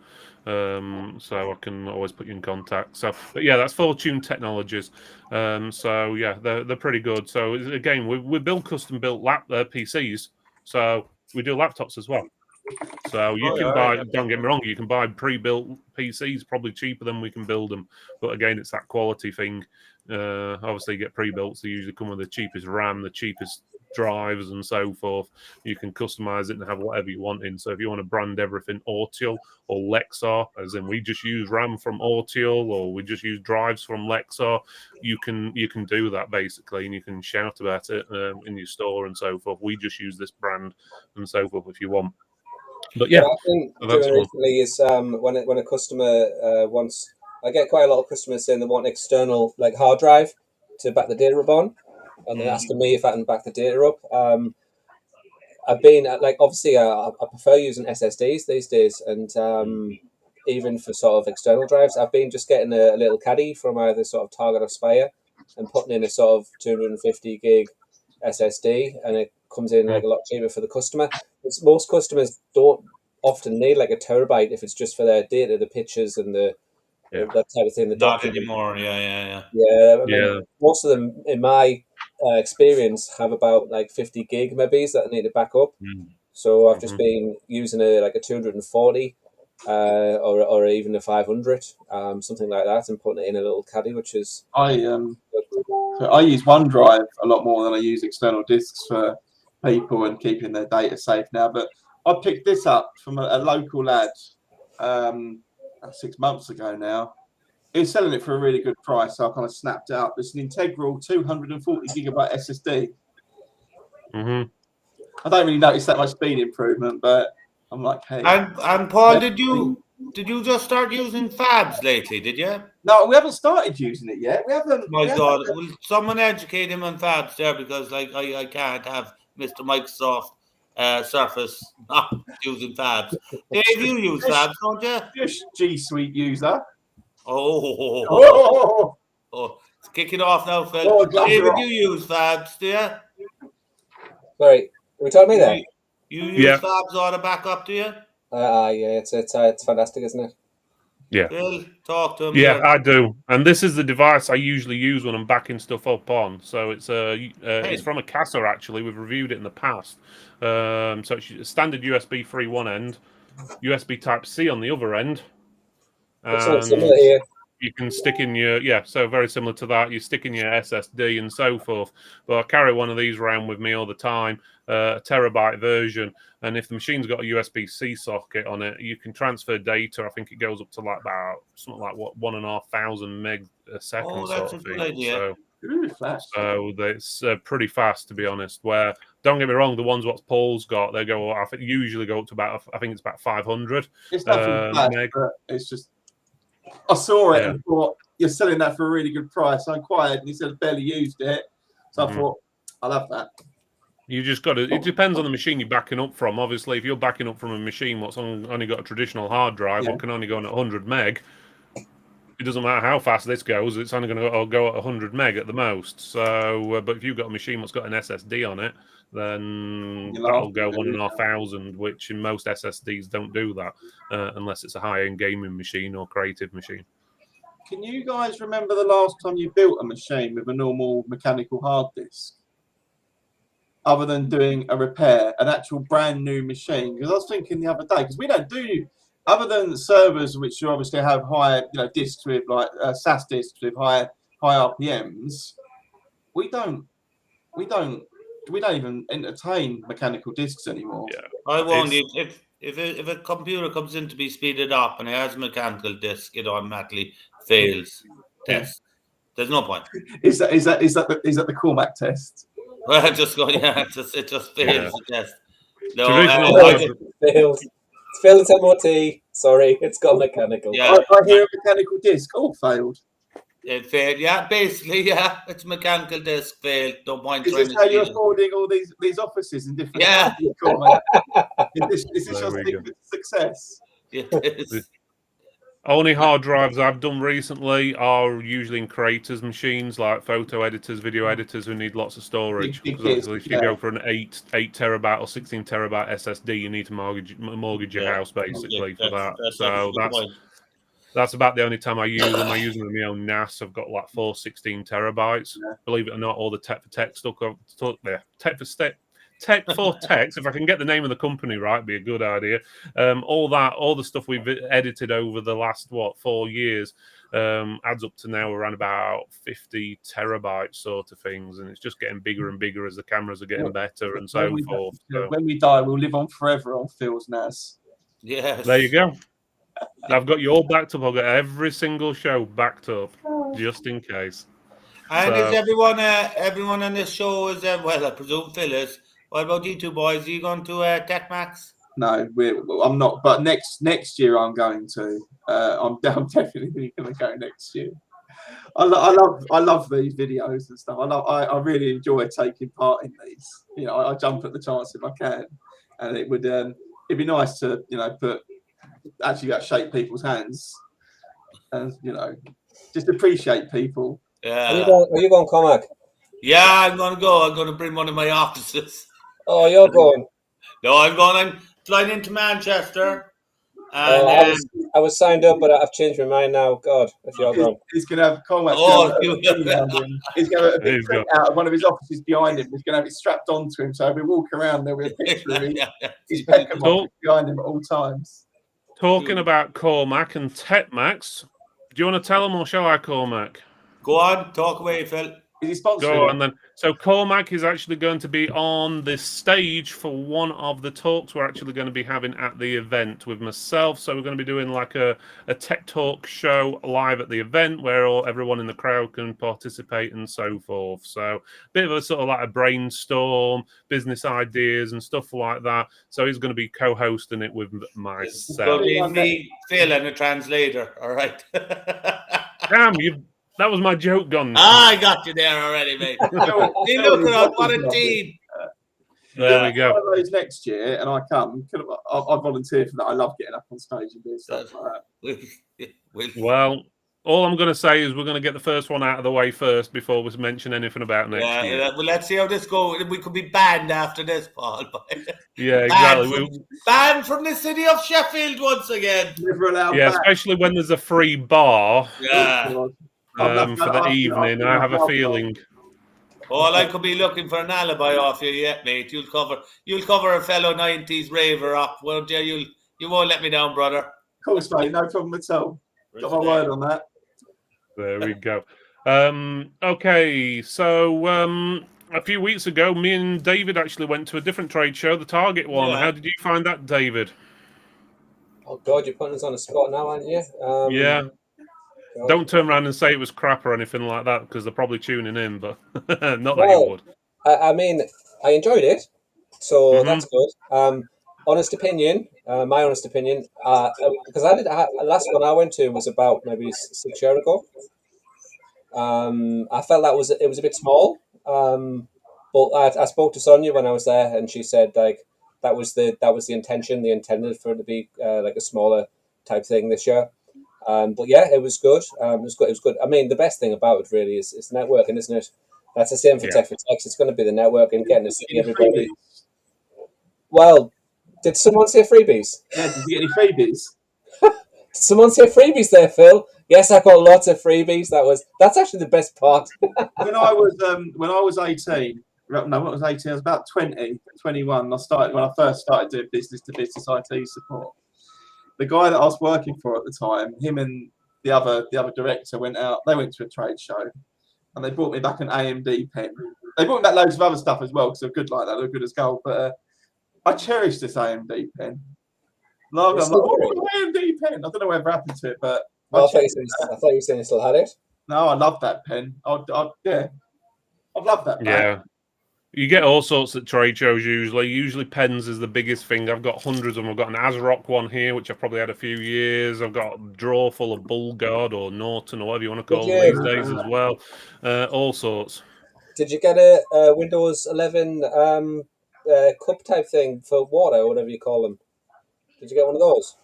I can always put you in contact. So, but yeah, that's Fortune Technologies. So yeah, they're pretty good. So again, we build custom built PCs, so we do laptops as well. So you can buy, don't get me wrong, you can buy pre-built PCs probably cheaper than we can build them. But again, it's that quality thing. Obviously, you get pre-built, so they usually come with the cheapest RAM, the cheapest drives, and so forth. You can customize it and have whatever you want in. So if you want to brand everything Autiel or Lexar, as in we just use RAM from Autiel or we just use drives from Lexar, you can do that basically, and you can shout about it in your store and so forth. We just use this brand and so forth if you want. But yeah, what I've been doing recently is when a customer wants, I get quite a lot of customers saying they want external like hard drive to back the data up on, and they're asking me if I can back the data up. I've been like, obviously I prefer using SSDs these days, and even for sort of external drives, I've been just getting a little caddy from either sort of Target or Spire and putting in a sort of 250 gig SSD, and it comes in like a lot cheaper for the customer. Most customers don't often need like a terabyte if it's just for their data, the pictures and the Yeah. that type of thing. The Not document. anymore. Yeah. Yeah, I mean, Yeah. most of them, in my experience, have about like 50 gig maybe that I need to back up. So I've just been using a 240 or even a 500, something like that, and putting it in a little caddy, which is So I use OneDrive a lot more than I use external disks for people and keeping their data safe now. But I picked this up from a local lad 6 months ago now. He was selling it for a really good price, so I kind of snapped it up. It's an integral 240 gigabyte SSD. I don't really notice that much speed improvement, but I'm like, hey. And Paul, did you just start using Fabs lately? Did you? No, we haven't started using it yet. We haven't. My God, will someone educate him on Fabs there, because like I can't have Mr. Microsoft Surface not using Fabs. Dave, you use Fabs, don't you? Just G Suite user. Oh, it's kicking off now, Phil. Oh, David, you use Fabs, do you? Sorry, are we talking me there? You use Fabs auto backup, do you? Yeah, it's fantastic, isn't it? Yeah. Phil, talk to him. Yeah, there. I do, and this is the device I usually use when I'm backing stuff up on. So it's it's from a Casa actually. We've reviewed it in the past. So it's a standard USB 3 one end, USB Type C on the other end. It's not similar here. You can stick in your so very similar to that. You stick in your SSD and so forth. But I carry one of these around with me all the time, a terabyte version. And if the machine's got a USB-C socket on it, you can transfer data. I think it goes up to like about something like 1,500 meg a second. Oh, that's sort of a good thing. idea. So it's pretty fast, to be honest. Where, don't get me wrong, the ones what Paul's got, they go. I think usually go up to about. I think it's about 500. It's nothing bad, meg. but it's just. I saw it and thought, you're selling that for a really good price. I inquired and he said barely used it. So I thought, I love that. You just got to. It depends on the machine you're backing up from. Obviously, if you're backing up from a machine what's only got a traditional hard drive, what can only go on at 100 meg, it doesn't matter how fast this goes. It's only going to go at 100 meg at the most. So, but if you've got a machine that's got an SSD on it, then that'll go 1,500, which in most SSDs don't do that unless it's a high-end gaming machine or creative machine. Can you guys remember the last time you built a machine with a normal mechanical hard disk? Other than doing a repair, an actual brand new machine? Because I was thinking the other day, because we don't do, other than servers which you obviously have higher, disks with like SAS disks with high RPMs, we don't even entertain mechanical disks anymore. Yeah, I won't. If a computer comes in to be speeded up and it has a mechanical disk, it automatically fails test. There's no point. Is that the Cormac test? Well, it just fails the test. No, fails. It's failed its MOT. Sorry, it's got mechanical. Yeah, I hear a mechanical disc. Oh, failed. It failed. Yeah, basically, yeah. It's a mechanical disc failed. No point. Is this how you're affording all these offices in different? Yeah. Is this your secret to success? Yes. Only hard drives I've done recently are usually in creators machines, like photo editors, video editors who need lots of storage. Because if you go for an 8 terabyte or 16 terabyte SSD, you need to mortgage your house basically for that. So that's about the only time I use them. I use them in my own NAS. I've got like 4 16 terabytes. Yeah. Believe it or not, all the Tech for Tech stuff there. Tech for Text, if I can get the name of the company right, be a good idea. All the stuff we've edited over the last 4 years adds up to now around about 50 terabytes sort of things, and it's just getting bigger and bigger as the cameras are getting better and so forth. When we die, we'll live on forever on Phil's NAS. Yes. There you go. I've got you all backed up. I've got every single show backed up, just in case. And is everyone on this show is well, I presume Phil is. What about you two boys? Are you going to Tech Max? No, I'm not. But next year I'm going to. I'm definitely going to go next year. I love these videos and stuff. I really enjoy taking part in these. I jump at the chance if I can, and it'd be nice to actually shake people's hands and just appreciate people. Yeah. Are you going, Cormac? Yeah, I'm going to go. I'm going to bring one of my offices. Oh, you're going? No, I'm flying into Manchester. And, I I was signed up, but I've changed my mind now. God, if you're gone. He's going to have Cormac's He's going to have a big print out of one of his offices behind him. He's going to have it strapped onto him. So if we walk around, there'll be a picture of his Peckham behind him at all times. Talking about Cormac and Tetmax, do you want to tell them or shall I, Cormac? Go on, talk away, Phil. Is he sponsored? Go on then. So Cormac is actually going to be on this stage for one of the talks we're actually going to be having at the event with myself. So we're going to be doing like a tech talk show live at the event where everyone in the crowd can participate and so forth. So a bit of a sort of like a brainstorm, business ideas and stuff like that. So he's going to be co-hosting it with myself. Me, Phil, and a translator. All right. Damn, that was my joke gone. I got you there already, mate. See, look at what a team. There we go. One of those next year, and I come. I volunteer for that. I love getting up on stage and doing stuff like that. Well, all I'm going to say is we're going to get the first one out of the way first before we mention anything about next year. Well, let's see how this goes. We could be banned after this, Paul. Yeah, exactly. Banned from the city of Sheffield once again. Never allowed yeah, back. Especially when there's a free bar. Yeah. For the evening, I have a feeling. Paul, I could be looking for an alibi off you yet, mate. You'll cover a fellow 90s raver up, won't you? You won't let me down, brother. Of course, mate. No problem at all. Got my word on that. There we go. Okay, so a few weeks ago, me and David actually went to a different trade show, the Target one. Yeah. How did you find that, David? Oh God, you're putting us on the spot now, aren't you? Yeah. God. Don't turn around and say it was crap or anything like that because they're probably tuning in, but not that you would. I mean, I enjoyed it, so that's good. Honest opinion, my honest opinion, because last one I went to was about maybe 6 years ago. I felt it was a bit small, but I spoke to Sonia when I was there, and she said like that was the intention. They intended for it to be like a smaller type thing this year. But yeah, it was good. It was good. I mean, the best thing about it really is networking, isn't it? That's the same for Tech for Techs. It's going to be the networking, getting to see everybody. Well, did someone say freebies? Yeah, did you get any freebies? Did someone say freebies there, Phil? Yes, I got lots of freebies. That's actually the best part. When I was 18, no, what was 18? I was about 20, 21. When I first started doing business to business IT support. The guy that I was working for at the time, him and the other director went out. They went to a trade show, and they brought me back an AMD pen. They brought me back loads of other stuff as well because they're good like that. They're good as gold. But I cherish this AMD pen. I'm like, AMD pen. I don't know whatever happened to it, but I thought you were saying you still had it. No, I love that pen. I'd love that pen. Yeah. You get all sorts at trade shows usually. Usually pens is the biggest thing. I've got hundreds of them. I've got an ASRock one here, which I've probably had a few years. I've got a drawer full of Bulgard or Norton or whatever you want to call them these days as well. All sorts. Did you get a Windows 11 cup type thing for water or whatever you call them? Did you get one of those?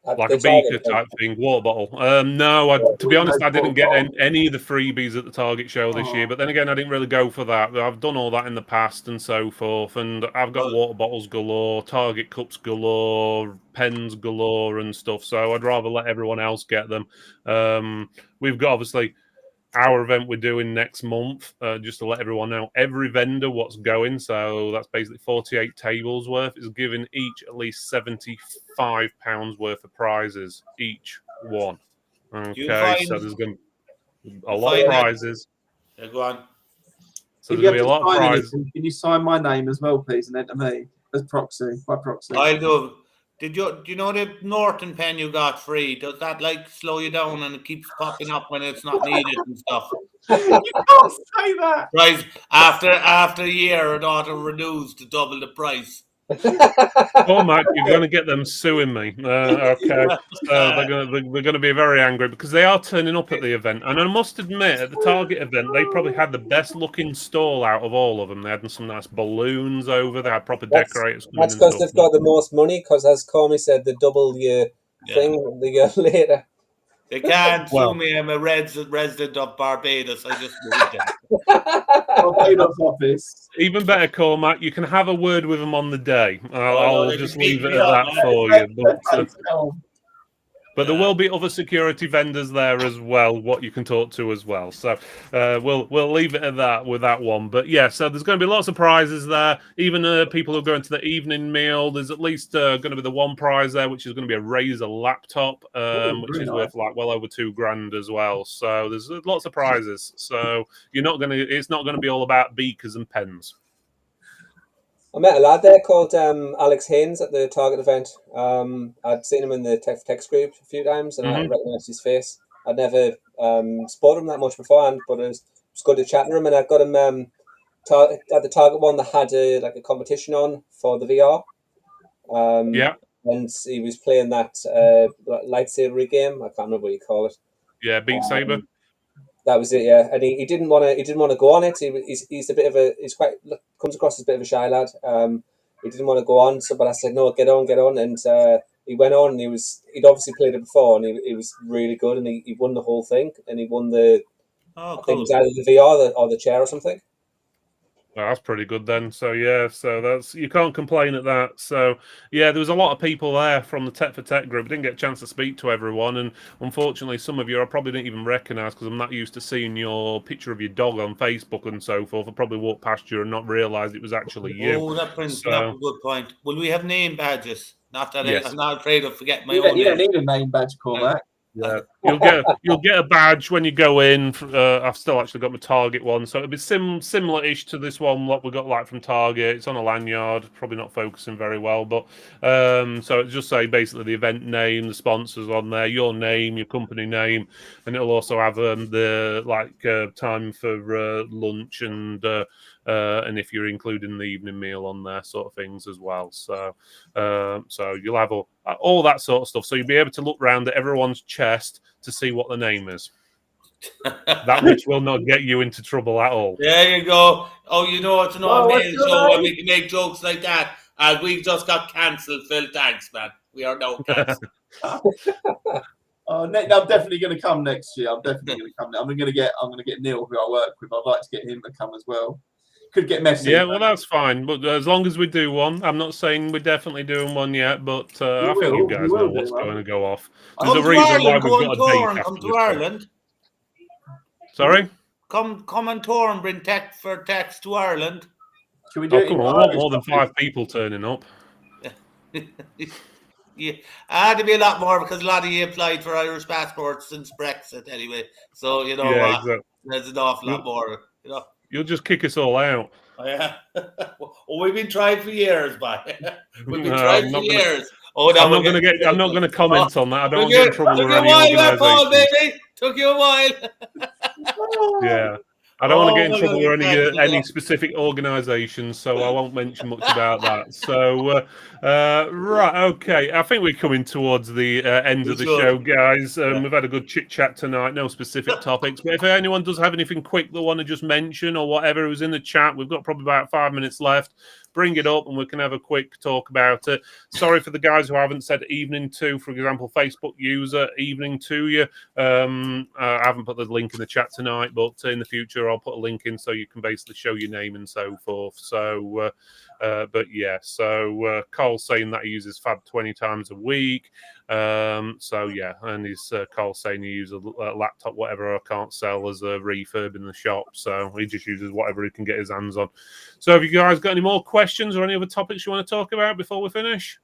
Like a beaker type thing, water bottle. No, to be honest, I didn't get any of the freebies at the Target show this year. But then again, I didn't really go for that. I've done all that in the past and so forth. And I've got water bottles galore, Target cups galore, pens galore and stuff. So I'd rather let everyone else get them. We've got, obviously, our event we're doing next month, just to let everyone know, every vendor what's going, so that's basically 48 tables worth, is giving each at least £75 worth of prizes, each one. Okay, so there's going to be a lot of prizes. Yeah, go on. So there's going to be a lot of prizes. Can you sign my name as well, please, and enter me as proxy, by proxy? I'll do. Do you know the Norton pen you got free? Does that like slow you down and it keeps popping up when it's not needed and stuff? You can't say that. Right, after a year, it auto renews to double the price. Cormac, you're going to get them suing me. Okay, so they're going to be very angry because they are turning up at the event. And I must admit, at the Target event, they probably had the best looking stall out of all of them. They had some nice balloons over. They had proper decorators. That's because they've got the most money. Because as Cormac said, they double your thing the year later. They can't sue me. I'm a resident of Barbados. I just moved there. Barbados office. Even better, Cormac, you can have a word with them on the day. I'll just leave it at that for you. But there will be other security vendors there as well, what you can talk to as well. So we'll leave it at that with that one. But yeah, so there's going to be lots of prizes there. Even people who are going to the evening meal, there's at least going to be the one prize there, which is going to be a Razer laptop, which is worth like well over $2,000 as well. So there's lots of prizes. So it's not going to be all about beakers and pens. I met a lad there called Alex Haynes at the Target event. I'd seen him in the Tech for Techs group a few times, and I recognised his face. I'd never spotted him that much beforehand, but it was good to chat to him. And I got him at the Target one that had a competition on for the VR. And he was playing that lightsaber game. I can't remember what you call it. Yeah, Beat Saber. That was it, yeah. And he didn't want to go on it. He's a bit of comes across as a bit of a shy lad. He didn't want to go on, but I said no, get on, and he went on. And he'd obviously played it before, and he was really good, and he won the whole thing, and he won the I think it was either the VR or the chair or something. Well, that's pretty good then. So yeah, you can't complain at that. So yeah, there was a lot of people there from the Tech for Tech group. I didn't get a chance to speak to everyone, and unfortunately, some of you I probably didn't even recognise because I'm not used to seeing your picture of your dog on Facebook and so forth. I probably walked past you and not realised it was actually you. Oh, that brings up a good point. Will we have name badges? Not that I'm not afraid of forgetting my own name. You don't need a name badge, Cormac. Yeah, you'll get a badge when you go in. I've still actually got my Target one, so it'll be similar-ish to this one. What we got like from Target. It's on a lanyard. Probably not focusing very well, but so it just say basically the event name, the sponsors on there, your name, your company name, and it'll also have the time for lunch and if you're including the evening meal on there, sort of things as well. So you'll have all that sort of stuff. So you'll be able to look round at everyone's chest to see what the name is. That which will not get you into trouble at all. There you go. Oh, you know what's an amazing show when we can make jokes like that. We just got cancelled, Phil. Thanks, man. We are now cancelled. I'm definitely going to come next year. I'm definitely going to come. I'm going to get Neil, who I work with. I'd like to get him to come as well. Could get messy. Yeah, well, that's fine. But as long as we do one, I'm not saying we're definitely doing one yet, but I think you guys know what's going to go off. There's a reason why we've got a date. Come to Ireland. Sorry? Come on tour and bring Tech for Techs to Ireland. Can we do it? Come on, I want more than 5 people turning up. Yeah, there'd be a lot more because a lot of you applied for Irish passports since Brexit anyway. So exactly. There's an awful lot more. You'll just kick us all out. Oh, yeah. Well, we've been trying for years, We've been trying for years. I'm not going to comment on that. I don't want to get in trouble with any organisation. Took you a while. Yeah. I don't want to get in trouble with any specific organisations, so I won't mention much about that. So, right, okay. I think we're coming towards the end of the show, guys. We've had a good chit-chat tonight, no specific topics. But if anyone does have anything quick they want to just mention or whatever who's in the chat, we've got probably about 5 minutes left. Bring it up and we can have a quick talk about it. Sorry for the guys who haven't said evening to, for example, Facebook user, evening to you. I haven't put the link in the chat tonight, but in the future I'll put a link in so you can basically show your name and so forth. So, Cole's saying that he uses Fab 20 times a week. And he's Cole's saying he uses a laptop, whatever I can't sell as a refurb in the shop. So he just uses whatever he can get his hands on. So have you guys got any more questions or any other topics you want to talk about before we finish?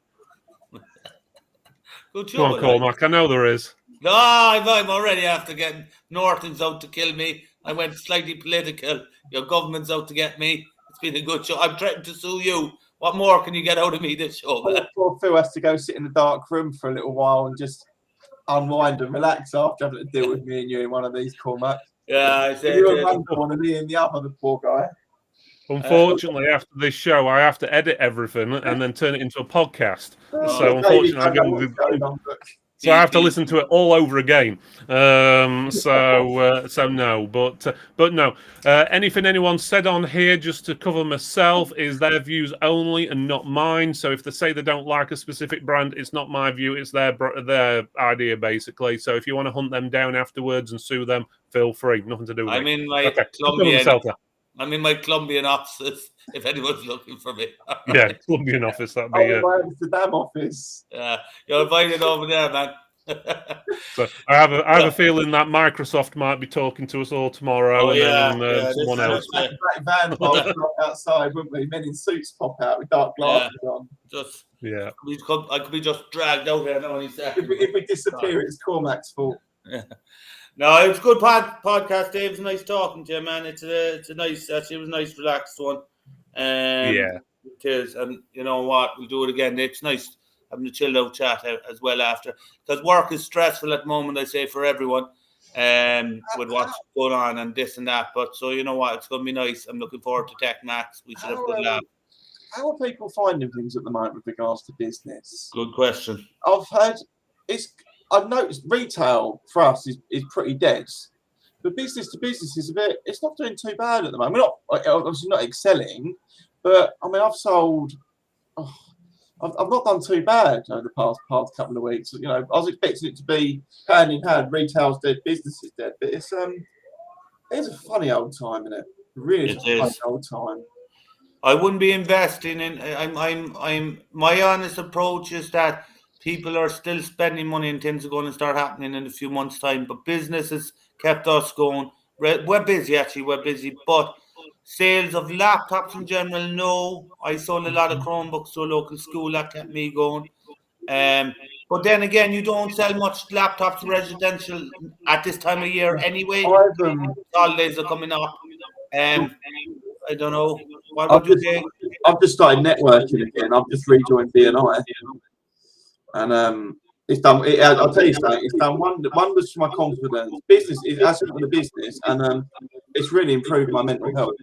Come on, Cormac. I know there is. No, I'm already after getting Norton's out to kill me. I went slightly political. Your government's out to get me. It's been a good show. I'm threatening to sue you. What more can you get out of me this show, man? Poor Phil has to go sit in the dark room for a little while and just unwind and relax after having to deal with me and you in one of these, Cormac. Yeah, I said you in one corner, me in the other, the poor guy. Unfortunately, after this show, I have to edit everything and then turn it into a podcast. So unfortunately, so I have to listen to it all over again. So no, but no. Anything anyone said on here, just to cover myself, is their views only and not mine. So if they say they don't like a specific brand, it's not my view; it's their idea, basically. So if you want to hunt them down afterwards and sue them, feel free. Nothing to do with me. I'm in my Colombian office. If anyone's looking for me, yeah, Colombian office. That'd be the damn office. Yeah, you're invited over there, man. So I have a feeling that Microsoft might be talking to us all tomorrow, and then someone else. Black van park outside, wouldn't we? Men in suits pop out with dark glasses on. I could be just dragged out here now any second. If we disappear, it's Cormac's fault. Yeah. No, it was a good podcast, Dave. It was nice talking to you, man. It's a nice, actually, it was a nice, relaxed one. It is, and you know what? We'll do it again. It's nice having a chilled out chat as well after, because work is stressful at the moment, I say, for everyone, with what's going on and this and that. But so you know what? It's going to be nice. I'm looking forward to Tech Max. We should have a good laugh. How are people finding things at the moment with regards to business? Good question. I've noticed retail for us is pretty dead. But business to business is it's not doing too bad at the moment. We're obviously not excelling, but I mean, I've not done too bad over the past couple of weeks. You know, I was expecting it to be hand in hand, retail's dead, business is dead. But it's a funny old time, isn't it? Really, it's a funny old time. I wouldn't be investing in. My honest approach is that people are still spending money and things are going to start happening in a few months' time. But business has kept us going. We're busy. But sales of laptops in general, no. I sold a lot of Chromebooks to a local school. That kept me going. But then again, you don't sell much laptops residential at this time of year anyway. Holidays are coming up. I don't know. What would you say? I've just started networking again. I've just rejoined BNI. And it's done. I'll tell you something. It's done wonders for my confidence. Business is actually for the business, and it's really improved my mental health.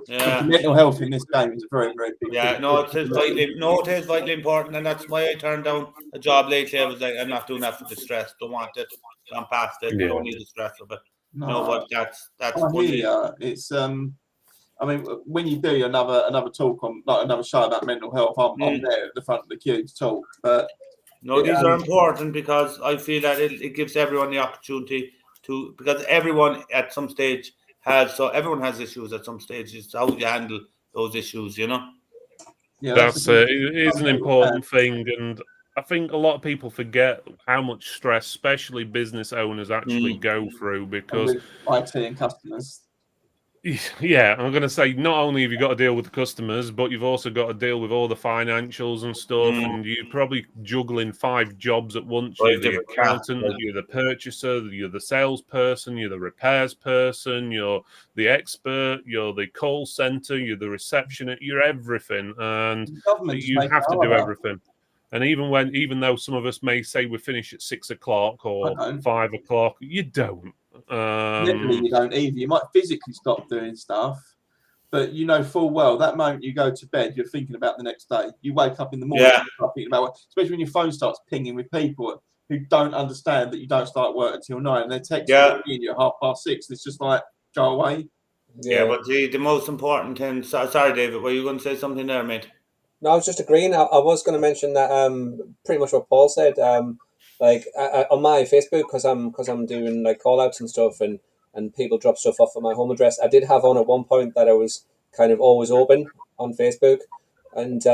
Yeah, mental health in this game is a very, very big. Yeah, no, it is vitally important, and that's why I turned down a job lately. I was like, I'm not doing that for the stress. Don't want it. Gone past it. Don't need the stress of it. No, but that's. It's I mean, when you do another talk on another show about mental health, I'm there at the front of the queue to talk. But no, these are important because I feel that it gives everyone the opportunity to, because everyone at some stage everyone has issues at some stage. It's how you handle those issues, you know. Yeah, it is an important thing, and I think a lot of people forget how much stress, especially business owners, actually go through because IT and customers. Yeah, I'm going to say not only have you got to deal with the customers, but you've also got to deal with all the financials and stuff, and you're probably juggling 5 jobs at once. You're the accountant, you're the purchaser, you're the salesperson, you're the repairs person, you're the expert, you're the call center, you're the receptionist, you're everything, and you have to do everything. And even though some of us may say we finish at 6 o'clock or 5 o'clock, you don't. Literally, you don't either. You might physically stop doing stuff, but you know full well that moment you go to bed, you're thinking about the next day. You wake up in the morning, thinking about, especially when your phone starts pinging with people who don't understand that you don't start work until 9, and they're texting you at 6:30. It's just like, go away. Yeah, but the most important thing. Sorry, David, were you going to say something there, mate? No, I was just agreeing. I was going to mention that pretty much what Paul said. Like on my Facebook, because I'm doing like call outs and stuff, and people drop stuff off at my home address. I did have on at one point that I was kind of always open on Facebook, and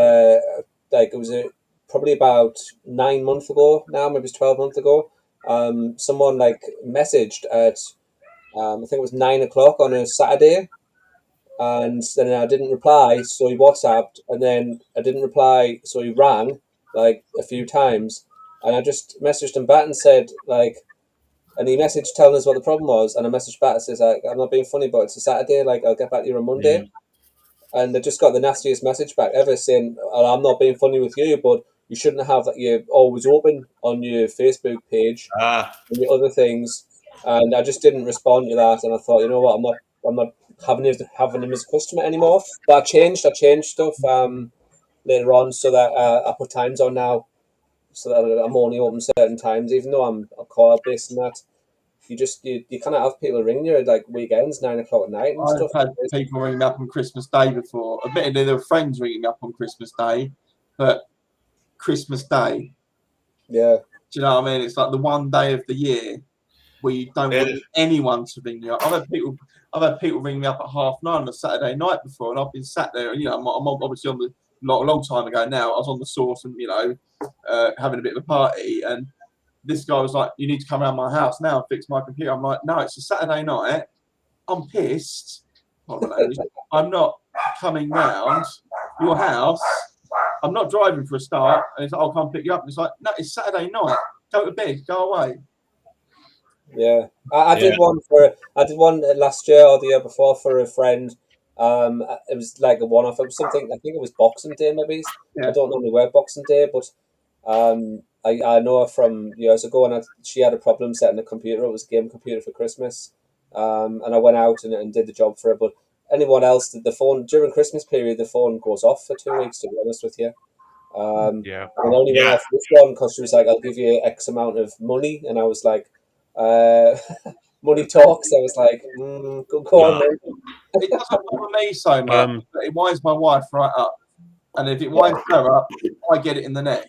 like it was probably about 9 months ago now, maybe it's 12 months ago. Someone like messaged at I think it was 9 o'clock on a Saturday, and then I didn't reply, so he WhatsApped, and then I didn't reply, so he rang like a few times. And I just messaged him back and said, like, and he messaged telling us what the problem was. And I messaged back and says, like, I'm not being funny, but it's a Saturday. Like, I'll get back to you on Monday. And I just got the nastiest message back ever saying, I'm not being funny with you, but you shouldn't have that you're always open on your Facebook page and your other things. And I just didn't respond to that. And I thought, you know what, I'm not having him as a customer anymore. But I changed stuff later on so that I put times on now, so that I'm only open certain times, even though I'm a call based on that. You kind of have people ringing you at like weekends, 9 o'clock at night and stuff. I've had people ringing me up on Christmas Day before. Admittedly, there were friends ringing me up on Christmas Day, but Christmas Day, do you know what I mean? It's like the one day of the year where you don't want anyone to ring you up. I've had people ring me up at 9:30 on a Saturday night before, and I've been sat there. You know, I'm obviously on the a long time ago now. I was on the source and having a bit of a party, and this guy was like, you need to come around my house now and fix my computer. I'm like, no, it's a Saturday night. I'm pissed. I'm not coming round your house. I'm not driving for a start. And it's like, I'll come pick you up. And it's like, no, it's Saturday night. Go to bed. Go away. Yeah, I did one last year or the year before for a friend. It was like a one-off. It was something. I think it was Boxing Day, maybe. Yeah. I don't normally wear Boxing Day, but I know her from years ago, and she had a problem setting a computer. It was a game computer for Christmas, and I went out and did the job for her. But anyone else, the phone during Christmas period, the phone goes off for 2 weeks. To be honest with you. And I only went off this one because she was like, "I'll give you X amount of money," and I was like. Money talks. I was like, go on, man. It doesn't bother me so much, but it winds my wife right up. And if it winds her up, I get it in the neck.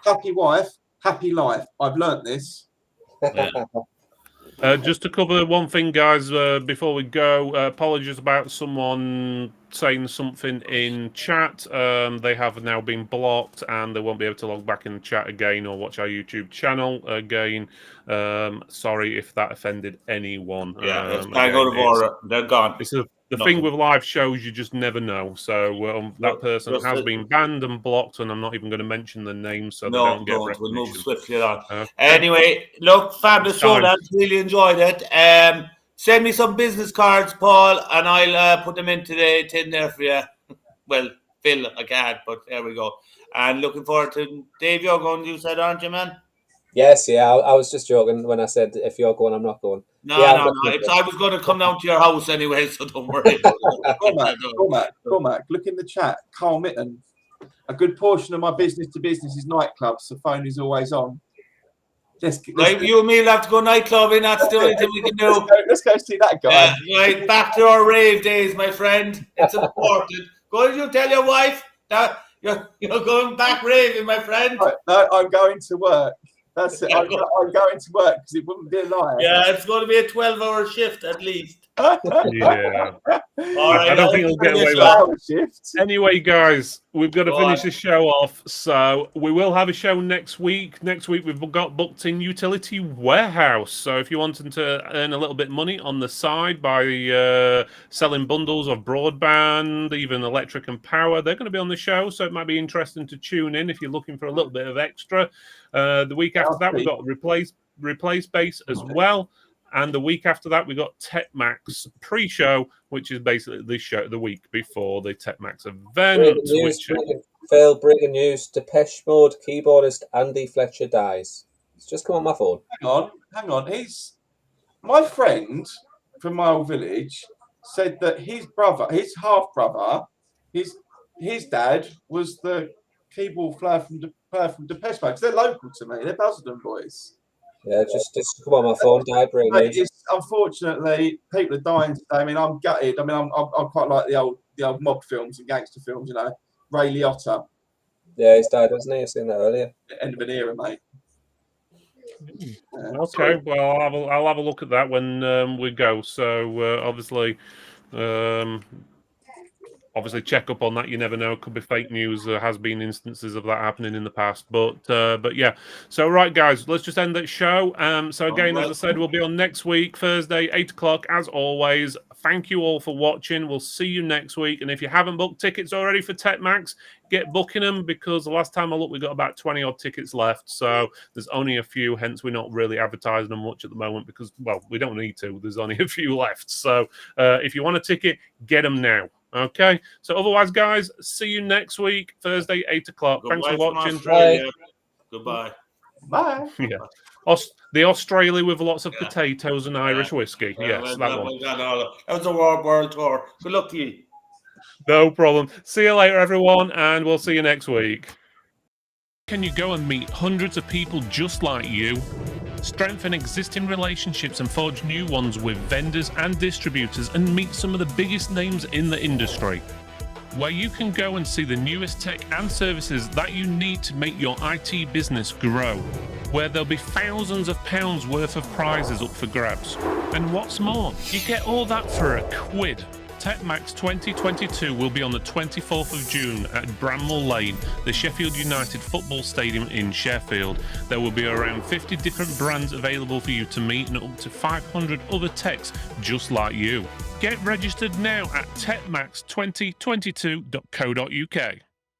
Happy wife, happy life. I've learnt this. Just to cover one thing, guys, before we go, apologies about someone saying something in chat. They have now been blocked and they won't be able to log back in the chat again or watch our YouTube channel again. Sorry if that offended anyone. Yeah, it's back out of order. They're gone. The thing with live shows, you just never know. So that person has been banned and blocked, and I'm not even going to mention the name so they don't get recognition. We'll move swiftly on. Anyway, look, fabulous show, lads. Really enjoyed it. Send me some business cards, Paul, and I'll put them into the tin there for you. Well, Phil, I can't, but there we go. And looking forward to Dave. You're going, you said, aren't you, man? Yes, yeah. I was just joking when I said if you're going, I'm not going. No. I was going to come down to your house anyway, so don't worry. Cormac, look in the chat. Carl Mitten. A good portion of my business to business is nightclubs, so phone is always on. Right, you and me will have to go nightclubbing. That's the only thing we can do. Let's go see that guy. Right, back to our rave days, my friend. It's important. Go and you tell your wife that you're going back raving, my friend. No, I'm going to work. That's it. I'm going to work because it wouldn't be a lie. Yeah, it's going to be a 12-hour shift at least. Yeah. All right, I don't think it'll get away with it. Anyway, guys, we've got to finish the show off. So we will have a show next week. Next week, we've got booked in Utility Warehouse. So if you wanted to earn a little bit of money on the side by selling bundles of broadband, even electric and power, they're going to be on the show. So it might be interesting to tune in if you're looking for a little bit of extra. The week after that, we've got Replace Base as well. And the week after that, we got TechMax pre-show, which is basically this show the week before the TechMax event. Breaking news. Depeche Mode keyboardist Andy Fletcher dies. It's just come on my phone. Hang on. My friend from my old village said that his half brother, his dad was the keyboard player from Depeche Mode. They're local to me. They're Basildon boys. Yeah, just come on my phone. Unfortunately, people are dying today. I mean, I'm gutted. I mean, I'm quite like the old mob films and gangster films. You know, Ray Liotta. Yeah, he's died, hasn't he? I seen that earlier. End of an era, mate. Okay, well, I'll have a look at that when we go. So obviously check up on that. You never know; it could be fake news. There has been instances of that happening in the past, but yeah. So right, guys, let's just end that show. So again, as I said, we'll be on next week, Thursday, 8 o'clock, as always. Thank you all for watching. We'll see you next week. And if you haven't booked tickets already for TechMax, get booking them, because the last time I looked, we got about 20 odd tickets left. So there's only a few, hence we're not really advertising them much at the moment because, well, we don't need to. There's only a few left. So if you want a ticket, get them now. Okay. So otherwise, guys, see you next week, Thursday, 8 o'clock. Thanks for watching. Goodbye. Bye. Yeah. The Australia with lots of potatoes and Irish whiskey. Yes, that one. That was a world tour. Good luck to you. No problem. See you later, everyone, and we'll see you next week. Can you go and meet hundreds of people just like you? Strengthen existing relationships and forge new ones with vendors and distributors and meet some of the biggest names in the industry. Where you can go and see the newest tech and services that you need to make your IT business grow. Where there'll be thousands of pounds worth of prizes up for grabs. And what's more, you get all that for £1. TechMax 2022 will be on the 24th of June at Bramall Lane, the Sheffield United Football Stadium in Sheffield. There will be around 50 different brands available for you to meet and up to 500 other techs just like you. Get registered now at techmax2022.co.uk.